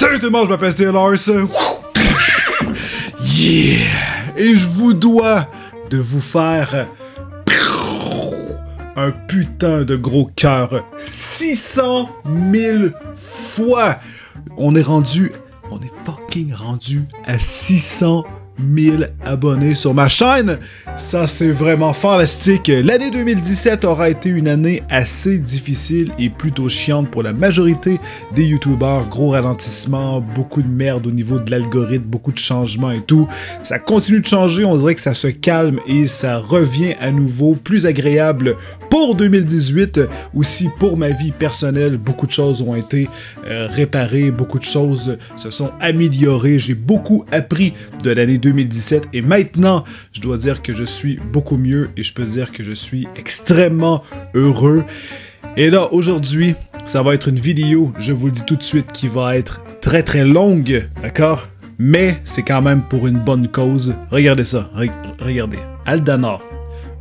Salut tout le monde, je m'appelle Steelers. Yeah! Et je vous dois de vous faire un putain de gros cœur 600 000 fois. On est fucking rendu à 600 000 abonnés sur ma chaîne. Ça, c'est vraiment fantastique. L'année 2017 aura été une année assez difficile et plutôt chiante pour la majorité des youtubeurs. Gros ralentissement, beaucoup de merde au niveau de l'algorithme, beaucoup de changements et tout. Ça continue de changer, on dirait que ça se calme et ça revient à nouveau plus agréable pour 2018. Aussi pour ma vie personnelle, beaucoup de choses ont été réparées, beaucoup de choses se sont améliorées. J'ai beaucoup appris de l'année 2017 et maintenant, je dois dire que je suis beaucoup mieux et je peux dire que je suis extrêmement heureux. Et là, aujourd'hui, ça va être une vidéo, je vous le dis tout de suite, qui va être très très longue, d'accord? Mais c'est quand même pour une bonne cause. Regardez ça, regardez. Aldanor,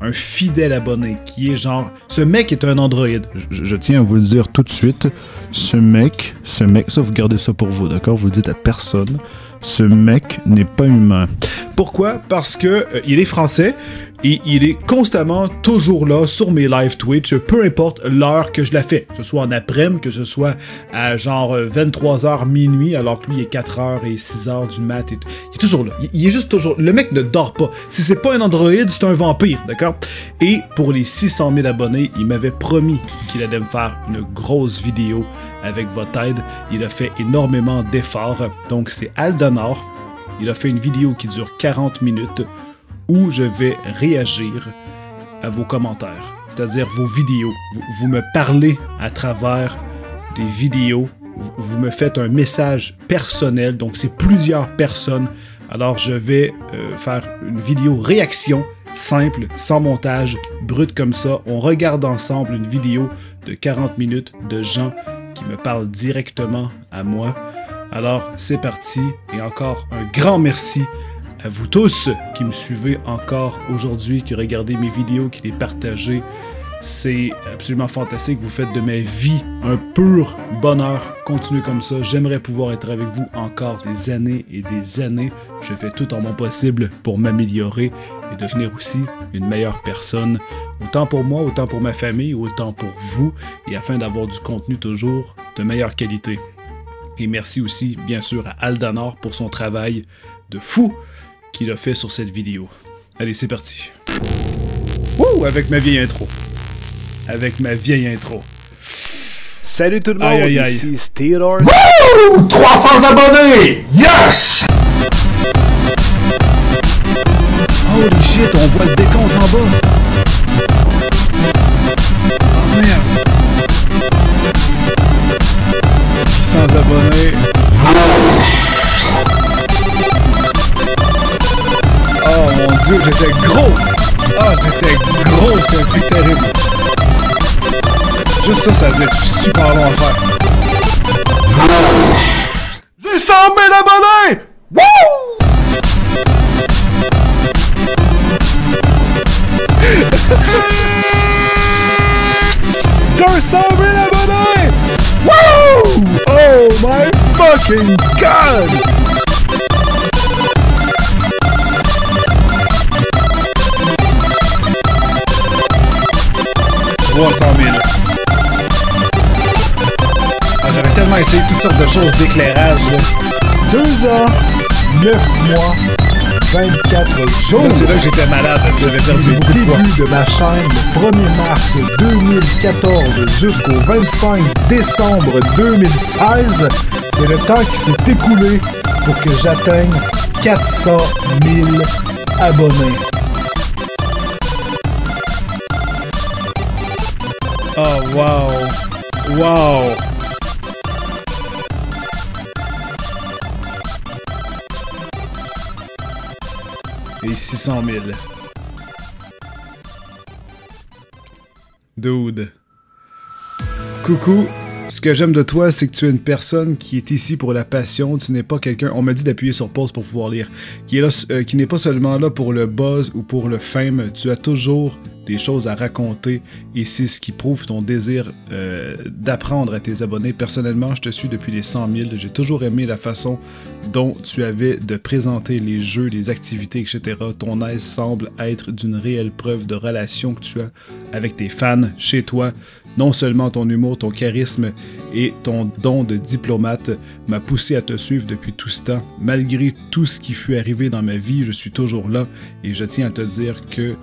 un fidèle abonné qui est genre... Ce mec est un androïde. Je tiens à vous le dire tout de suite. Ce mec, ça vous gardez ça pour vous, d'accord? Vous le dites à personne. Ce mec n'est pas humain. Pourquoi? Parce que il est français et il est constamment toujours là sur mes live Twitch, peu importe l'heure que je la fais. Que ce soit en après-midi, que ce soit à genre 23h minuit, alors que lui il est 4h et 6h du mat. Il est toujours là. Il est juste toujours... Le mec ne dort pas. Si c'est pas un androïde, c'est un vampire, d'accord? Et pour les 600 000 abonnés, il m'avait promis qu'il allait me faire une grosse vidéo avec votre aide. Il a fait énormément d'efforts. Donc c'est Aldanor. Il a fait une vidéo qui dure 40 minutes où je vais réagir à vos commentaires, c'est-à-dire vos vidéos. Vous me parlez à travers des vidéos, vous me faites un message personnel, donc c'est plusieurs personnes. Alors je vais faire une vidéo réaction simple, sans montage, brut comme ça. On regarde ensemble une vidéo de 40 minutes de gens qui me parlent directement à moi. Alors, c'est parti, et encore un grand merci à vous tous qui me suivez encore aujourd'hui, qui regardez mes vidéos, qui les partagez. C'est absolument fantastique, vous faites de ma vie un pur bonheur. Continuez comme ça, j'aimerais pouvoir être avec vous encore des années et des années. Je fais tout en mon possible pour m'améliorer et devenir aussi une meilleure personne, autant pour moi, autant pour ma famille, autant pour vous, et afin d'avoir du contenu toujours de meilleure qualité. Et merci aussi, bien sûr, à Aldanor pour son travail de fou qu'il a fait sur cette vidéo. Allez, c'est parti. Wouh! Avec ma vieille intro. Salut tout le monde, aïe, aïe. ici Steelers. Wouh! 300 abonnés! Yes! Holy shit, on voit le décompte en bas. Oh merde. 600 abonnés. Oh mon dieu, j'étais gros! Ah, j'étais gros, c'est un truc terrible. Juste ça doit être super long à faire. J'ai 100 000 abonnés! Wouh! 200 000 abonnés! Wouh! Oh my fucking god! J'avais tellement essayé toutes sortes de choses d'éclairage. 2 ans, 9 mois, 24 jours. C'est là que j'étais malade, j'avais perdu beaucoup de poids. Au début de ma chaîne, le 1er mars 2014 jusqu'au 25 décembre 2016, c'est le temps qui s'est écoulé pour que j'atteigne 400 000 abonnés. Oh wow! Wow! Et 600 000. Dude. Coucou. Ce que j'aime de toi, c'est que tu es une personne qui est ici pour la passion. Tu n'es pas quelqu'un... On m'a dit d'appuyer sur pause pour pouvoir lire. Qui n'est pas seulement là pour le buzz ou pour le fame. Tu as toujours des choses à raconter et c'est ce qui prouve ton désir d'apprendre à tes abonnés. Personnellement, je te suis depuis les 100 000. J'ai toujours aimé la façon dont tu avais de présenter les jeux, les activités, etc. Ton aise semble être d'une réelle preuve de relation que tu as avec tes fans chez toi. Non seulement ton humour, ton charisme et ton don de diplomate m'a poussé à te suivre depuis tout ce temps. Malgré tout ce qui fut arrivé dans ma vie, je suis toujours là et je tiens à te dire que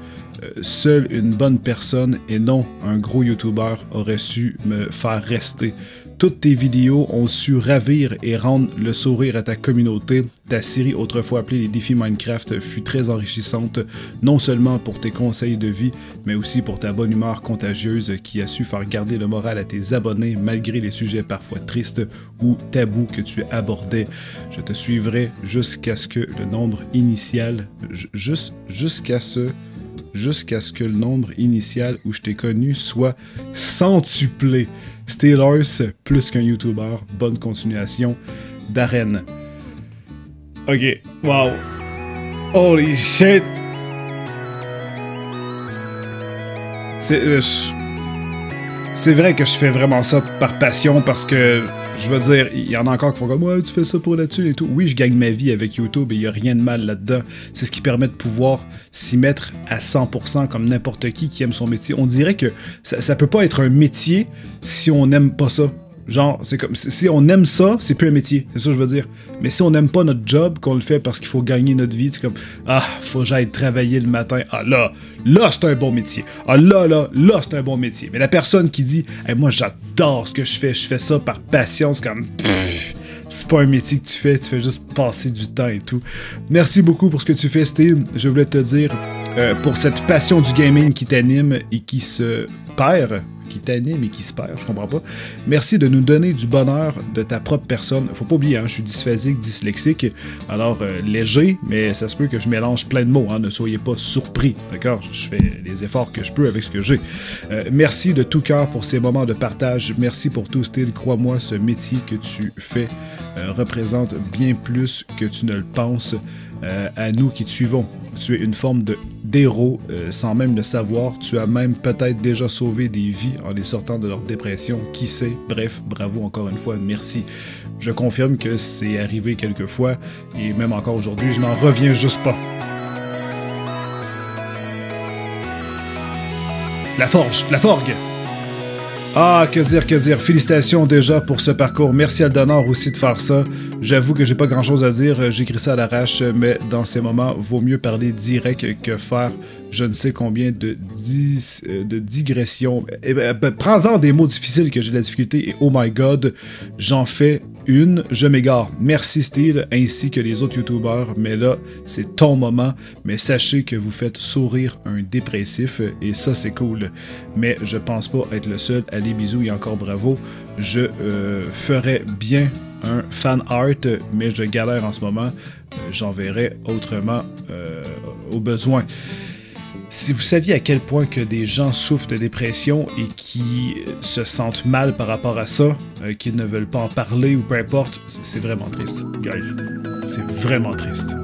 seule une bonne personne et non un gros YouTuber aurait su me faire rester. Toutes tes vidéos ont su ravir et rendre le sourire à ta communauté. Ta série, autrefois appelée les défis Minecraft, fut très enrichissante, non seulement pour tes conseils de vie, mais aussi pour ta bonne humeur contagieuse qui a su faire garder le moral à tes abonnés malgré les sujets parfois tristes ou tabous que tu abordais. Je te suivrai jusqu'à ce que le nombre initial, jusqu'à ce que le nombre initial où je t'ai connu soit centuplé. Steelers, plus qu'un YouTuber, bonne continuation. Darren. Ok, wow. Holy shit. C'est vrai que je fais vraiment ça par passion parce que, je veux dire, il y en a encore qui font comme « Ouais, tu fais ça pour la thune et tout. » Oui, je gagne ma vie avec YouTube et il n'y a rien de mal là-dedans. C'est ce qui permet de pouvoir s'y mettre à 100% comme n'importe qui aime son métier. On dirait que ça peut pas être un métier si on n'aime pas ça. Genre, c'est comme si on aime ça, c'est plus un métier, c'est ça que je veux dire. Mais si on n'aime pas notre job, qu'on le fait parce qu'il faut gagner notre vie, c'est comme ah, faut que j'aille travailler le matin. Ah là c'est un bon métier. Ah là c'est un bon métier. Mais la personne qui dit hey, moi j'adore ce que je fais ça par passion, c'est comme c'est pas un métier que tu fais juste passer du temps et tout. Merci beaucoup pour ce que tu fais, Steve. Je voulais te dire pour cette passion du gaming qui t'anime et qui se perd. Qui t'anime et qui se perd, je comprends pas. Merci de nous donner du bonheur de ta propre personne. Faut pas oublier, hein, je suis dysphasique, dyslexique, alors léger, mais ça se peut que je mélange plein de mots, hein, ne soyez pas surpris, d'accord? Je fais les efforts que je peux avec ce que j'ai. Merci de tout cœur pour ces moments de partage, merci pour tout, Style, crois-moi, ce métier que tu fais représente bien plus que tu ne le penses. À nous qui te suivons. Tu es une forme d'héros sans même le savoir. Tu as même peut-être déjà sauvé des vies en les sortant de leur dépression. Qui sait? Bref, bravo encore une fois, merci. Je confirme que c'est arrivé quelques fois et même encore aujourd'hui, je n'en reviens juste pas. La forge, la forgue! Ah, que dire, félicitations déjà pour ce parcours, merci à Aldonor aussi de faire ça, j'avoue que j'ai pas grand chose à dire, j'écris ça à l'arrache, mais dans ces moments, vaut mieux parler direct que faire je ne sais combien de digressions. Prends-en des mots difficiles que j'ai de la difficulté et oh my god, j'en fais une, je m'égare. Merci Steel, ainsi que les autres youtubeurs, mais là, c'est ton moment, mais sachez que vous faites sourire un dépressif, et ça c'est cool. Mais je pense pas être le seul, allez bisous et encore bravo, je ferais bien un fan art, mais je galère en ce moment, j'enverrai autrement au besoin. Si vous saviez à quel point que des gens souffrent de dépression et qui se sentent mal par rapport à ça, qu'ils ne veulent pas en parler ou peu importe, c'est vraiment triste, guys. C'est vraiment triste.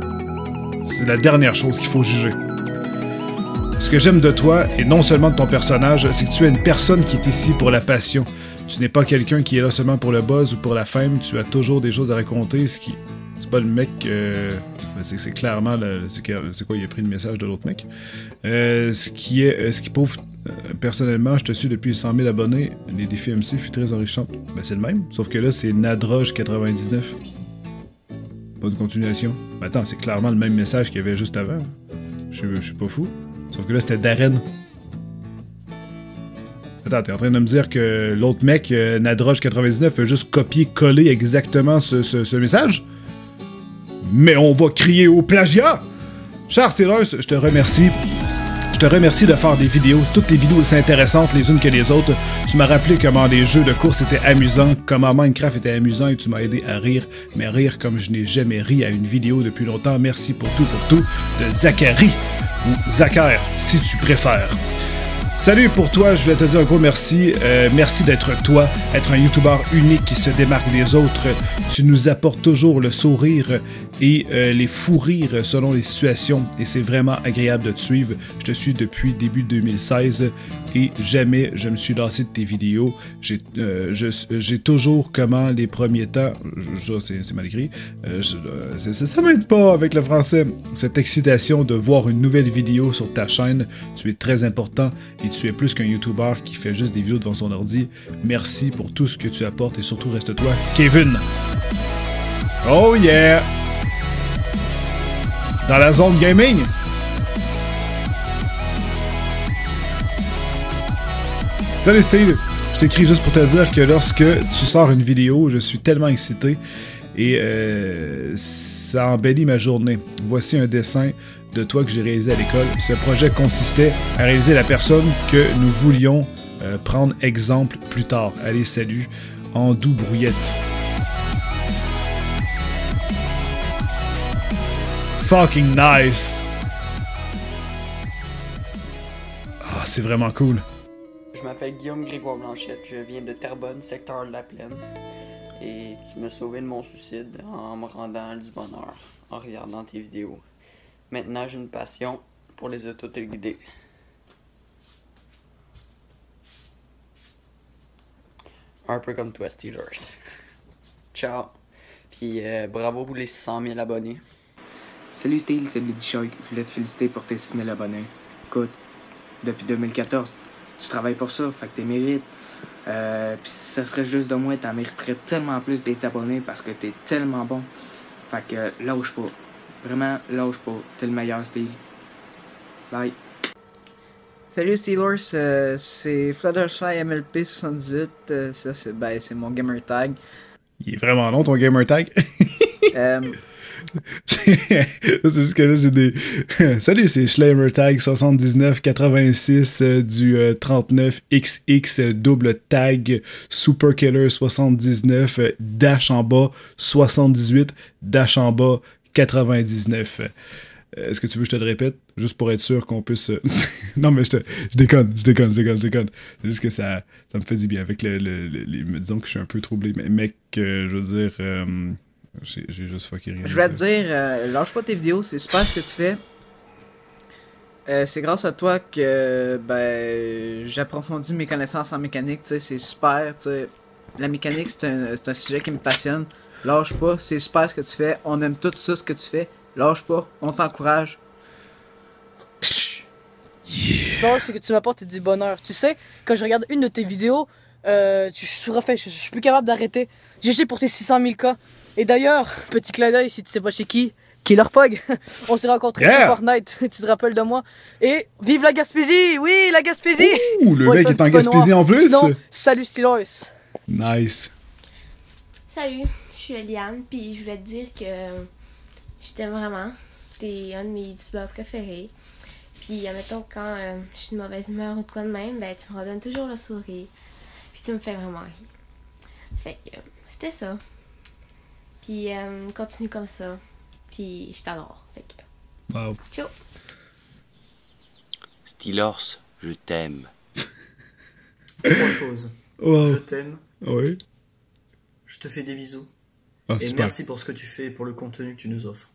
C'est la dernière chose qu'il faut juger. Ce que j'aime de toi, et non seulement de ton personnage, c'est que tu es une personne qui est ici pour la passion. Tu n'es pas quelqu'un qui est là seulement pour le buzz ou pour la fame, tu as toujours des choses à raconter, ce qui... C'est pas le mec... c'est clairement... C'est quoi, il a pris le message de l'autre mec. Ce qui prouve... personnellement, je te suis depuis 100 000 abonnés. Les défis MC fut très enrichissant. Ben, c'est le même. Sauf que là, c'est Nadroge99. Pas de continuation. Mais attends, c'est clairement le même message qu'il y avait juste avant. Je suis pas fou. Sauf que là, c'était Darren. Attends, t'es en train de me dire que l'autre mec, Nadroge99, a juste copié-collé exactement ce message? Mais on va crier au plagiat! Cher Steelers, je te remercie. Je te remercie de faire des vidéos. Toutes tes vidéos sont intéressantes les unes que les autres. Tu m'as rappelé comment les jeux de course étaient amusants, comment Minecraft était amusant et tu m'as aidé à rire. Mais rire comme je n'ai jamais ri à une vidéo depuis longtemps. Merci pour tout, de Zachary. Ou Zachar, si tu préfères. Salut pour toi, je voulais te dire un gros merci. Merci d'être toi, être un YouTuber unique qui se démarque des autres. Tu nous apportes toujours le sourire et les fous rires selon les situations. Et c'est vraiment agréable de te suivre. Je te suis depuis début 2016 et jamais je me suis lassé de tes vidéos. J'ai toujours comment les premiers temps... C'est mal écrit. Ça m'aide pas avec le français. Cette excitation de voir une nouvelle vidéo sur ta chaîne. Tu es très important et tu es plus qu'un YouTuber qui fait juste des vidéos devant son ordi. Merci pour tout ce que tu apportes et surtout reste-toi Kevin. Oh yeah! Dans la zone gaming! Salut Steve! Je t'écris juste pour te dire que lorsque tu sors une vidéo, je suis tellement excité et ça embellit ma journée. Voici un dessin de toi que j'ai réalisé à l'école. Ce projet consistait à réaliser la personne que nous voulions prendre exemple plus tard. Allez, salut, en doux brouillette. Fucking nice! Ah, c'est vraiment cool. Je m'appelle Guillaume Grégoire Blanchette, je viens de Terrebonne, secteur de la Plaine. Et tu m'as sauvé de mon suicide en me rendant du bonheur, en regardant tes vidéos. Maintenant, j'ai une passion pour les autos téléguidées. Un peu comme toi, Steelers. Ciao. Puis bravo pour les 600 000 abonnés. Salut Steel, c'est Lady Shark. Je voulais te féliciter pour tes 6 000 abonnés. Écoute, depuis 2014, tu travailles pour ça, fait que t'es mérites. Pis si ça serait juste de moi, t'en mériterais tellement plus des abonnés parce que t'es tellement bon. Fait que lâche pas. Vraiment, lâche pas. T'es le meilleur, Steel. Bye. Salut Steelers, c'est Fluttershy MLP78. Ça, c'est mon gamer tag. Il est vraiment long ton gamer tag. C'est juste que là j'ai des... Salut, c'est Schleimertag 7986 du 39XX double tag Super Killer 79 dash en bas 78 dash en bas 99. Est-ce que tu veux que je te le répète? Juste pour être sûr qu'on puisse... Non, mais je déconne. C'est juste que ça me fait du bien avec disons que je suis un peu troublé. Mais mec, je veux dire... j'ai juste fucké rien. Je vais te dire, lâche pas tes vidéos, c'est super ce que tu fais. C'est grâce à toi que j'approfondis mes connaissances en mécanique, tu sais, c'est super, tu sais. La mécanique, c'est un sujet qui me passionne. Lâche pas, c'est super ce que tu fais. On aime tout ça, ce que tu fais. Lâche pas, on t'encourage. Yeah. C'est que tu m'apportes du bonheur. Tu sais, quand je regarde une de tes vidéos, je suis plus capable d'arrêter. GG pour tes 600 000 cas. Et d'ailleurs, petit clin d'œil, si tu sais pas chez qui, Killer Pog, on s'est rencontrés sur Fortnite, tu te rappelles de moi. Et vive la Gaspésie, oui, la Gaspésie. Ouh, le mec est en Gaspésie en plus. Sinon, salut Steelers. Nice. Salut, je suis Eliane, puis je voulais te dire que je t'aime vraiment. T'es un de mes youtubeurs préférés. Puis, admettons, quand je suis de mauvaise humeur ou de quoi de même, ben tu me redonnes toujours le sourire. Puis tu me fais vraiment rire. Fait que c'était ça. Puis continue comme ça. Puis je t'adore. Fait que... Wow. Ciao. Steelers, je t'aime. Trois choses. Wow. Je t'aime. Oui. Je te fais des bisous. Ah, et super. merci pour ce que tu fais et pour le contenu que tu nous offres.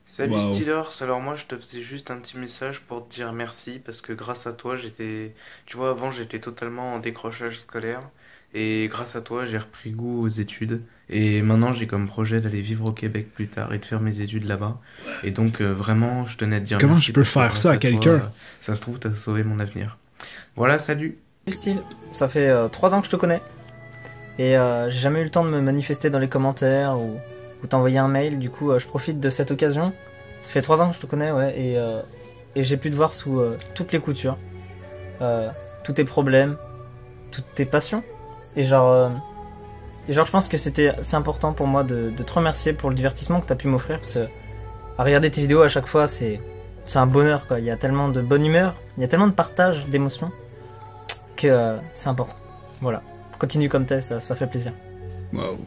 Salut Wow. Steelers, alors moi je te faisais juste un petit message pour te dire merci parce que grâce à toi tu vois, avant j'étais totalement en décrochage scolaire et grâce à toi j'ai repris goût aux études et maintenant j'ai comme projet d'aller vivre au Québec plus tard et de faire mes études là-bas et donc vraiment je tenais à te dire comment merci je peux parce que faire grâce ça à quelqu'un? toi, ça se trouve t'as sauvé mon avenir. Voilà, salut. Style, ça fait 3 ans que je te connais et j'ai jamais eu le temps de me manifester dans les commentaires ou t'envoyer un mail, du coup je profite de cette occasion. Ça fait 3 ans que je te connais, ouais, et j'ai pu te voir sous toutes les coutures, tous tes problèmes, toutes tes passions, et genre je pense que c'est important pour moi de te remercier pour le divertissement que t'as pu m'offrir, parce que à regarder tes vidéos à chaque fois c'est un bonheur quoi, il y a tellement de bonne humeur, il y a tellement de partage d'émotions que c'est important. Voilà, continue comme t'es, ça fait plaisir. Wow.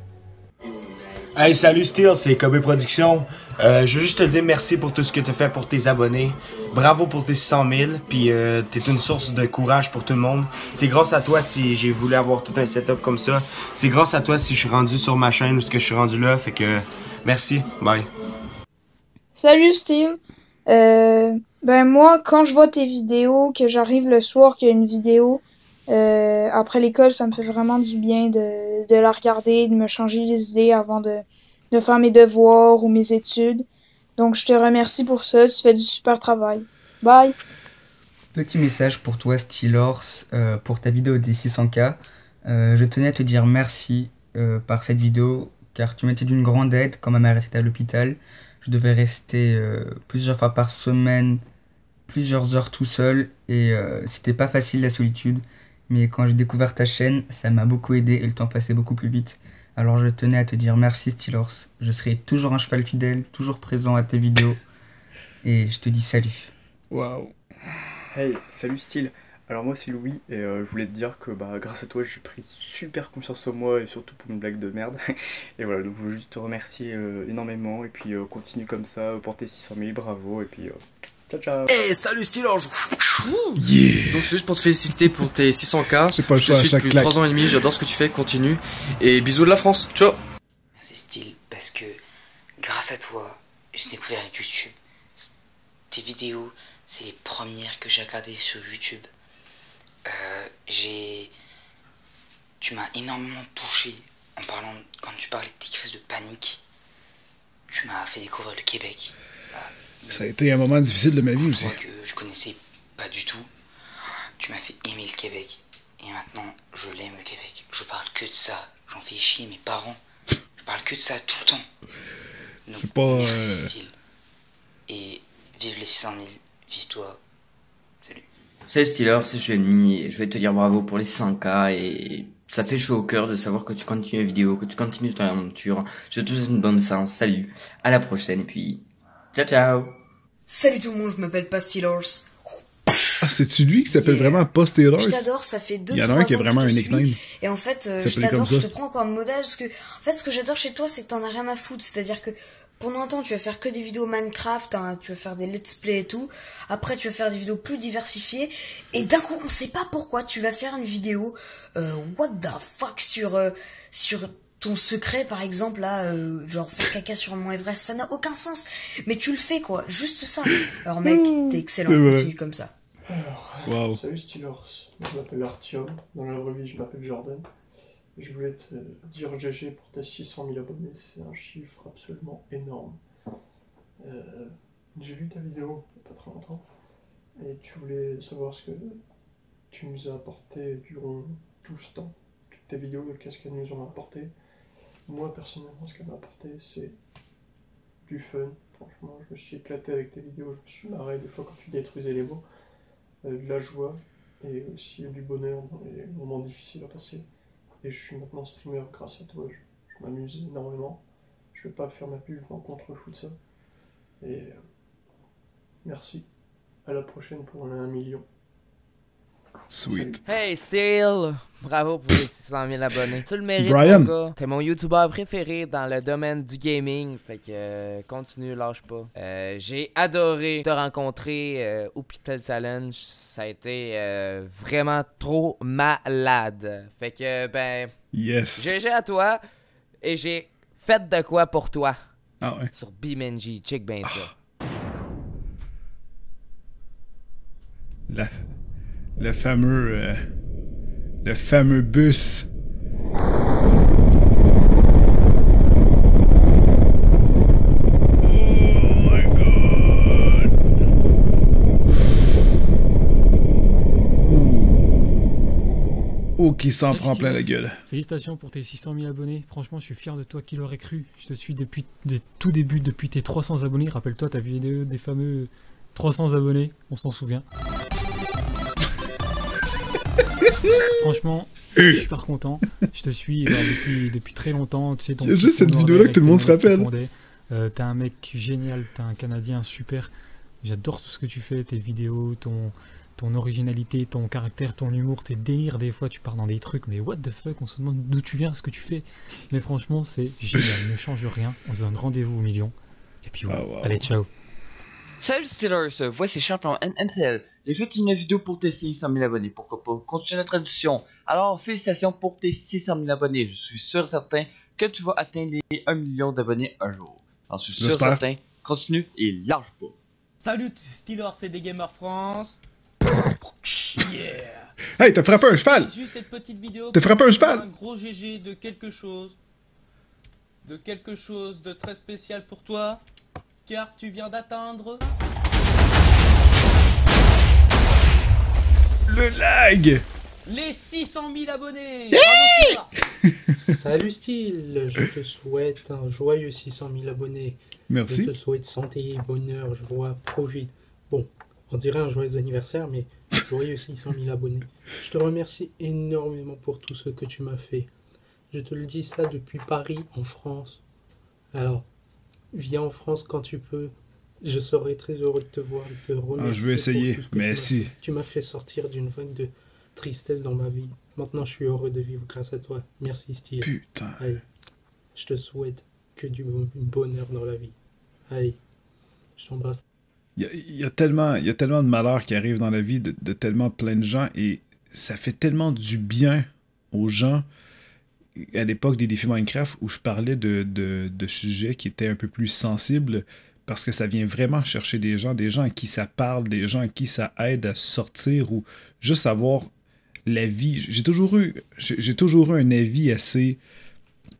Hey, salut Steel, c'est Kobe Productions. Je veux juste te dire merci pour tout ce que tu fais pour tes abonnés. Bravo pour tes 600 000, puis t'es une source de courage pour tout le monde. C'est grâce à toi si j'ai voulu avoir tout un setup comme ça. C'est grâce à toi si je suis rendu sur ma chaîne ou ce que je suis rendu là, fait que merci, bye. Salut Steve. Ben moi, quand je vois tes vidéos, que j'arrive le soir, qu'il y a une vidéo, après l'école, ça me fait vraiment du bien de la regarder, de me changer les idées avant de faire mes devoirs ou mes études. Donc je te remercie pour ça, tu fais du super travail. Bye! Petit message pour toi Steelors, pour ta vidéo des 600K. Je tenais à te dire merci par cette vidéo, car tu m'étais d'une grande aide quand ma mère était à l'hôpital. Je devais rester plusieurs fois par semaine, plusieurs heures tout seul, et c'était pas facile la solitude. Mais quand j'ai découvert ta chaîne, ça m'a beaucoup aidé et le temps passait beaucoup plus vite. Alors je tenais à te dire merci Steelors. Je serai toujours un cheval fidèle, toujours présent à tes vidéos. Et je te dis salut. Waouh. Hey, salut Steel. Alors moi c'est Louis et je voulais te dire que grâce à toi j'ai pris super confiance en moi et surtout pour une blague de merde. Et voilà, donc je veux juste te remercier énormément et puis continue comme ça pour tes 600 000, bravo et puis ciao ciao. Hey, salut Steelors. Yeah. Donc c'est juste pour te féliciter pour tes 600K. J'ai pas le Je choix te à suis chaque depuis claque. 3 ans et demi, j'adore ce que tu fais, continue. Et bisous de la France, ciao. C'est style parce que grâce à toi, j'ai découvert YouTube. Tes vidéos, c'est les premières que j'ai regardées sur YouTube. Tu m'as énormément touché en parlant, quand tu parlais de tes crises de panique. Tu m'as fait découvrir le Québec. Ça a été un moment difficile de ma vie aussi. Que je connaissais pas du tout. Tu m'as fait aimer le Québec. Et maintenant, je l'aime le Québec. Je parle que de ça. J'en fais chier mes parents. Je parle que de ça tout le temps. Donc, c'est pas... merci, Style. Et vive les 600 000. Vive toi. Salut. Salut Steelers, c'est Cheni et je vais te dire bravo pour les 600K et ça fait chaud au cœur de savoir que tu continues la vidéo, que tu continues ton aventure. Je te souhaite une bonne séance, salut, à la prochaine et puis ciao ciao. Salut tout le monde, je m'appelle pas Steelers. Ah, c'est-tu lui qui s'appelle vraiment Post Steelers? Je t'adore, ça fait 2-3 ans. Il y en a un qui est vraiment un nickname. Et en fait, je t'adore, je te prends comme modèle parce que, en fait, ce que j'adore chez toi, c'est que t'en as rien à foutre. C'est-à-dire que pendant un temps, tu vas faire que des vidéos Minecraft, hein, tu vas faire des let's play et tout. Après, tu vas faire des vidéos plus diversifiées. Et d'un coup, on sait pas pourquoi, tu vas faire une vidéo, what the fuck, sur ton secret, par exemple, là, genre faire caca sur Mont Everest. Ça n'a aucun sens. Mais tu le fais, quoi. Juste ça. Alors, mec, t'es excellent. Continue comme ça. Alors, salut Steelers, je m'appelle Artyom, dans la vraie vie je m'appelle Jordan. Je voulais te dire GG pour tes 600 000 abonnés, c'est un chiffre absolument énorme. J'ai vu ta vidéo il n'y a pas très longtemps, et tu voulais savoir ce que tu nous as apporté durant tout ce temps, toutes tes vidéos, qu'est-ce qu'elles nous ont apporté. Moi personnellement, ce qu'elle m'a apporté, c'est du fun. Franchement, je me suis éclaté avec tes vidéos, je me suis marré des fois quand tu détruisais les mots. De la joie et aussi du bonheur dans les moments difficiles à passer. Et je suis maintenant streamer grâce à toi, je m'amuse énormément. Je vais pas faire ma pub, je m'en contrefous de ça. Et merci. À la prochaine pour un 1 million. Sweet. Hey Steel, bravo pour les 600 000 abonnés. Tu le mérites, Brian. mon gars. T'es mon YouTuber préféré dans le domaine du gaming, fait que continue, lâche pas. J'ai adoré te rencontrer au Pixel Challenge, ça a été vraiment trop malade. Fait que yes. GG à toi et j'ai fait de quoi pour toi. Ah ouais. Sur BeamNG, check bien ça. Le fameux bus. Oh, qui s'en prend plein la gueule. Félicitations pour tes 600 000 abonnés. Franchement, je suis fier de toi, qui l'aurait cru. Je te suis depuis tout début, depuis tes 300 abonnés. Rappelle-toi ta vidéo des fameux 300 abonnés, on s'en souvient. Franchement, je suis super content. Je te suis depuis très longtemps. Tu sais, il y a juste cette vidéo-là que tout le monde se rappelle. T'es un mec génial, t'es un Canadien super. J'adore tout ce que tu fais, tes vidéos, ton ton originalité, ton caractère, ton humour, tes délires. Des fois, tu pars dans des trucs, mais what the fuck, on se demande d'où tu viens, ce que tu fais. Mais franchement, c'est génial, ne change rien. On se donne rendez-vous au million. Et puis, ouais. Allez, ciao. Salut Steelers, voici Champion NMCL. J'ai fait une vidéo pour tes 500 000 abonnés, pourquoi pas continuer la tradition. Alors félicitations pour tes 600 000 abonnés, je suis sûr et certain que tu vas atteindre les 1 million d'abonnés un jour. J'en suis sûr et certain, continue et lâche pas. Salut Steelers, c'est des Gamers France. Yeah. Hey, t'as frappé un cheval! Juste cette petite vidéo. T'as frappé un cheval! Un gros GG de quelque chose. De quelque chose de très spécial pour toi. Car tu viens d'atteindre... Le lag! Les 600 000 abonnés! Salut Style, je te souhaite un joyeux 600 000 abonnés. Merci. Je te souhaite santé, bonheur, joie, profite. Bon, on dirait un joyeux anniversaire, mais joyeux 600 000 abonnés. Je te remercie énormément pour tout ce que tu m'as fait. Je te le dis ça depuis Paris, en France. Alors, viens en France quand tu peux. Je serai très heureux de te voir et de te remercier. Je veux essayer, mais si. Tu m'as fait sortir d'une vague de tristesse dans ma vie. Maintenant, je suis heureux de vivre grâce à toi. Merci, Steve. Putain. Allez, je te souhaite que du bonheur dans la vie. Allez, je t'embrasse. Il y a tellement de malheurs qui arrivent dans la vie de tellement plein de gens et ça fait tellement du bien aux gens. À l'époque des défis Minecraft où je parlais de sujets qui étaient un peu plus sensibles parce que ça vient vraiment chercher des gens à qui ça parle, des gens à qui ça aide à sortir ou juste avoir la vie. J'ai toujours eu un avis assez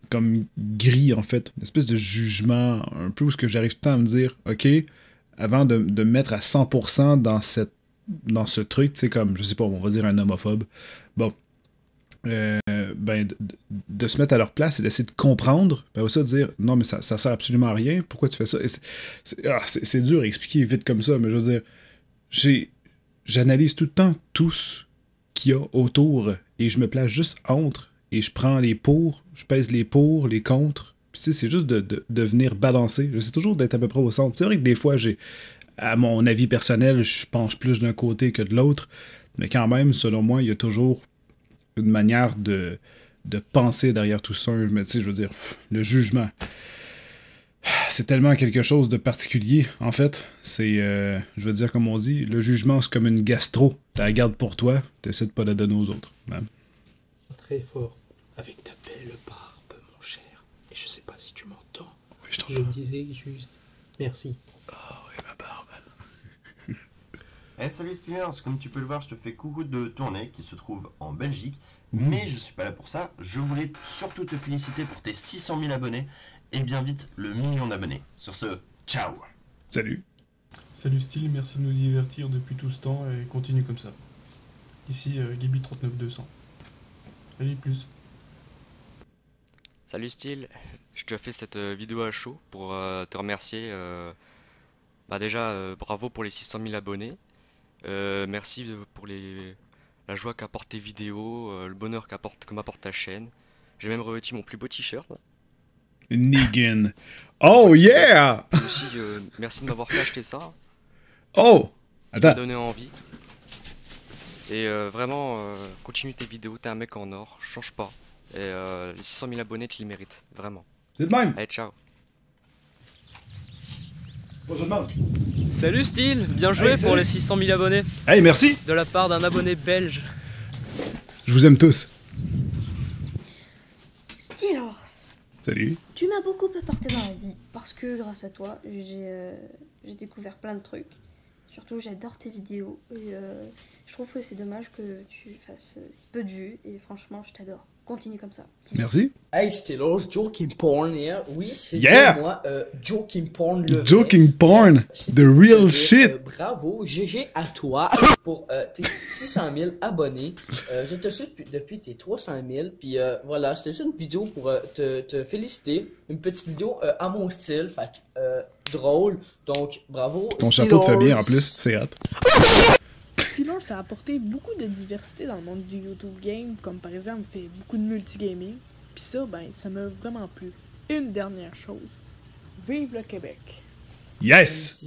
comme gris en fait, une espèce de jugement un peu où j'arrive tout le temps à me dire ok, avant de me mettre à 100% dans ce truc, tu sais comme, je sais pas, on va dire un homophobe, bon, de se mettre à leur place et d'essayer de comprendre, puis après ça de dire non mais ça sert absolument à rien, pourquoi tu fais ça? C'est dur à expliquer vite comme ça, mais je veux dire, j'analyse tout le temps tout ce qu'il y a autour et je me place juste entre et je prends les pour, je pèse les pour, les contre, puis c'est juste de venir balancer, j'essaie toujours d'être à peu près au centre. C'est vrai que des fois à mon avis personnel, je penche plus d'un côté que de l'autre, mais quand même, selon moi, il y a toujours une manière de penser derrière tout ça, mais tu sais, je veux dire, le jugement, c'est tellement quelque chose de particulier, en fait, c'est, je veux dire, comme on dit, le jugement, c'est comme une gastro, tu la gardes pour toi, t'essaies de pas la donner aux autres. Hein? Très fort, avec ta belle barbe, mon cher, et je sais pas si tu m'entends, oui, je disais juste, merci. Oh, oui, ma barbe. Hey, salut Steelers, comme tu peux le voir, je te fais coucou de Tournai qui se trouve en Belgique. Mais je suis pas là pour ça, je voulais surtout te féliciter pour tes 600 000 abonnés et bien vite le million d'abonnés. Sur ce, ciao. Salut. Salut Steel, merci de nous divertir depuis tout ce temps et continue comme ça. Ici Gaby 39200. Allez, plus. Salut Steel, je te fais cette vidéo à chaud pour te remercier. Déjà, bravo pour les 600 000 abonnés. Merci pour la joie qu'apportent tes vidéos, le bonheur que m'apporte ta chaîne. J'ai même revêtu mon plus beau t-shirt. Negan. Oh yeah! Aussi, merci de m'avoir fait acheter ça. Oh! Attends. Ça m'a donné envie. Et vraiment, continue tes vidéos, t'es un mec en or, change pas. Et les 600 000 abonnés, tu les mérites, vraiment. C'est le même! Allez, ciao! Salut Steel, bien joué pour les 600 000 abonnés. Hey, merci. De la part d'un abonné belge. Je vous aime tous. Steelers. Salut. Tu m'as beaucoup apporté dans la vie parce que grâce à toi, j'ai découvert plein de trucs. Surtout, j'adore tes vidéos et je trouve que c'est dommage que tu fasses si peu de vues et franchement, je t'adore. Continue comme ça. Merci. Hey, Steelers, Joking Porn here. Oui, c'est moi, Joking Porn le Joking Porn, the real shit. Bravo, GG à toi pour tes 600 000 abonnés. Je te suis depuis tes 300 000. Puis voilà, c'était juste une vidéo pour te féliciter. Une petite vidéo à mon style, fait drôle. Donc, bravo. Ton chapeau te fait bien en plus, c'est hot. Steelers, ça a apporté beaucoup de diversité dans le monde du YouTube game, comme par exemple, fait beaucoup de multigaming. Puis ça, ça m'a vraiment plu. Une dernière chose. Vive le Québec! Yes!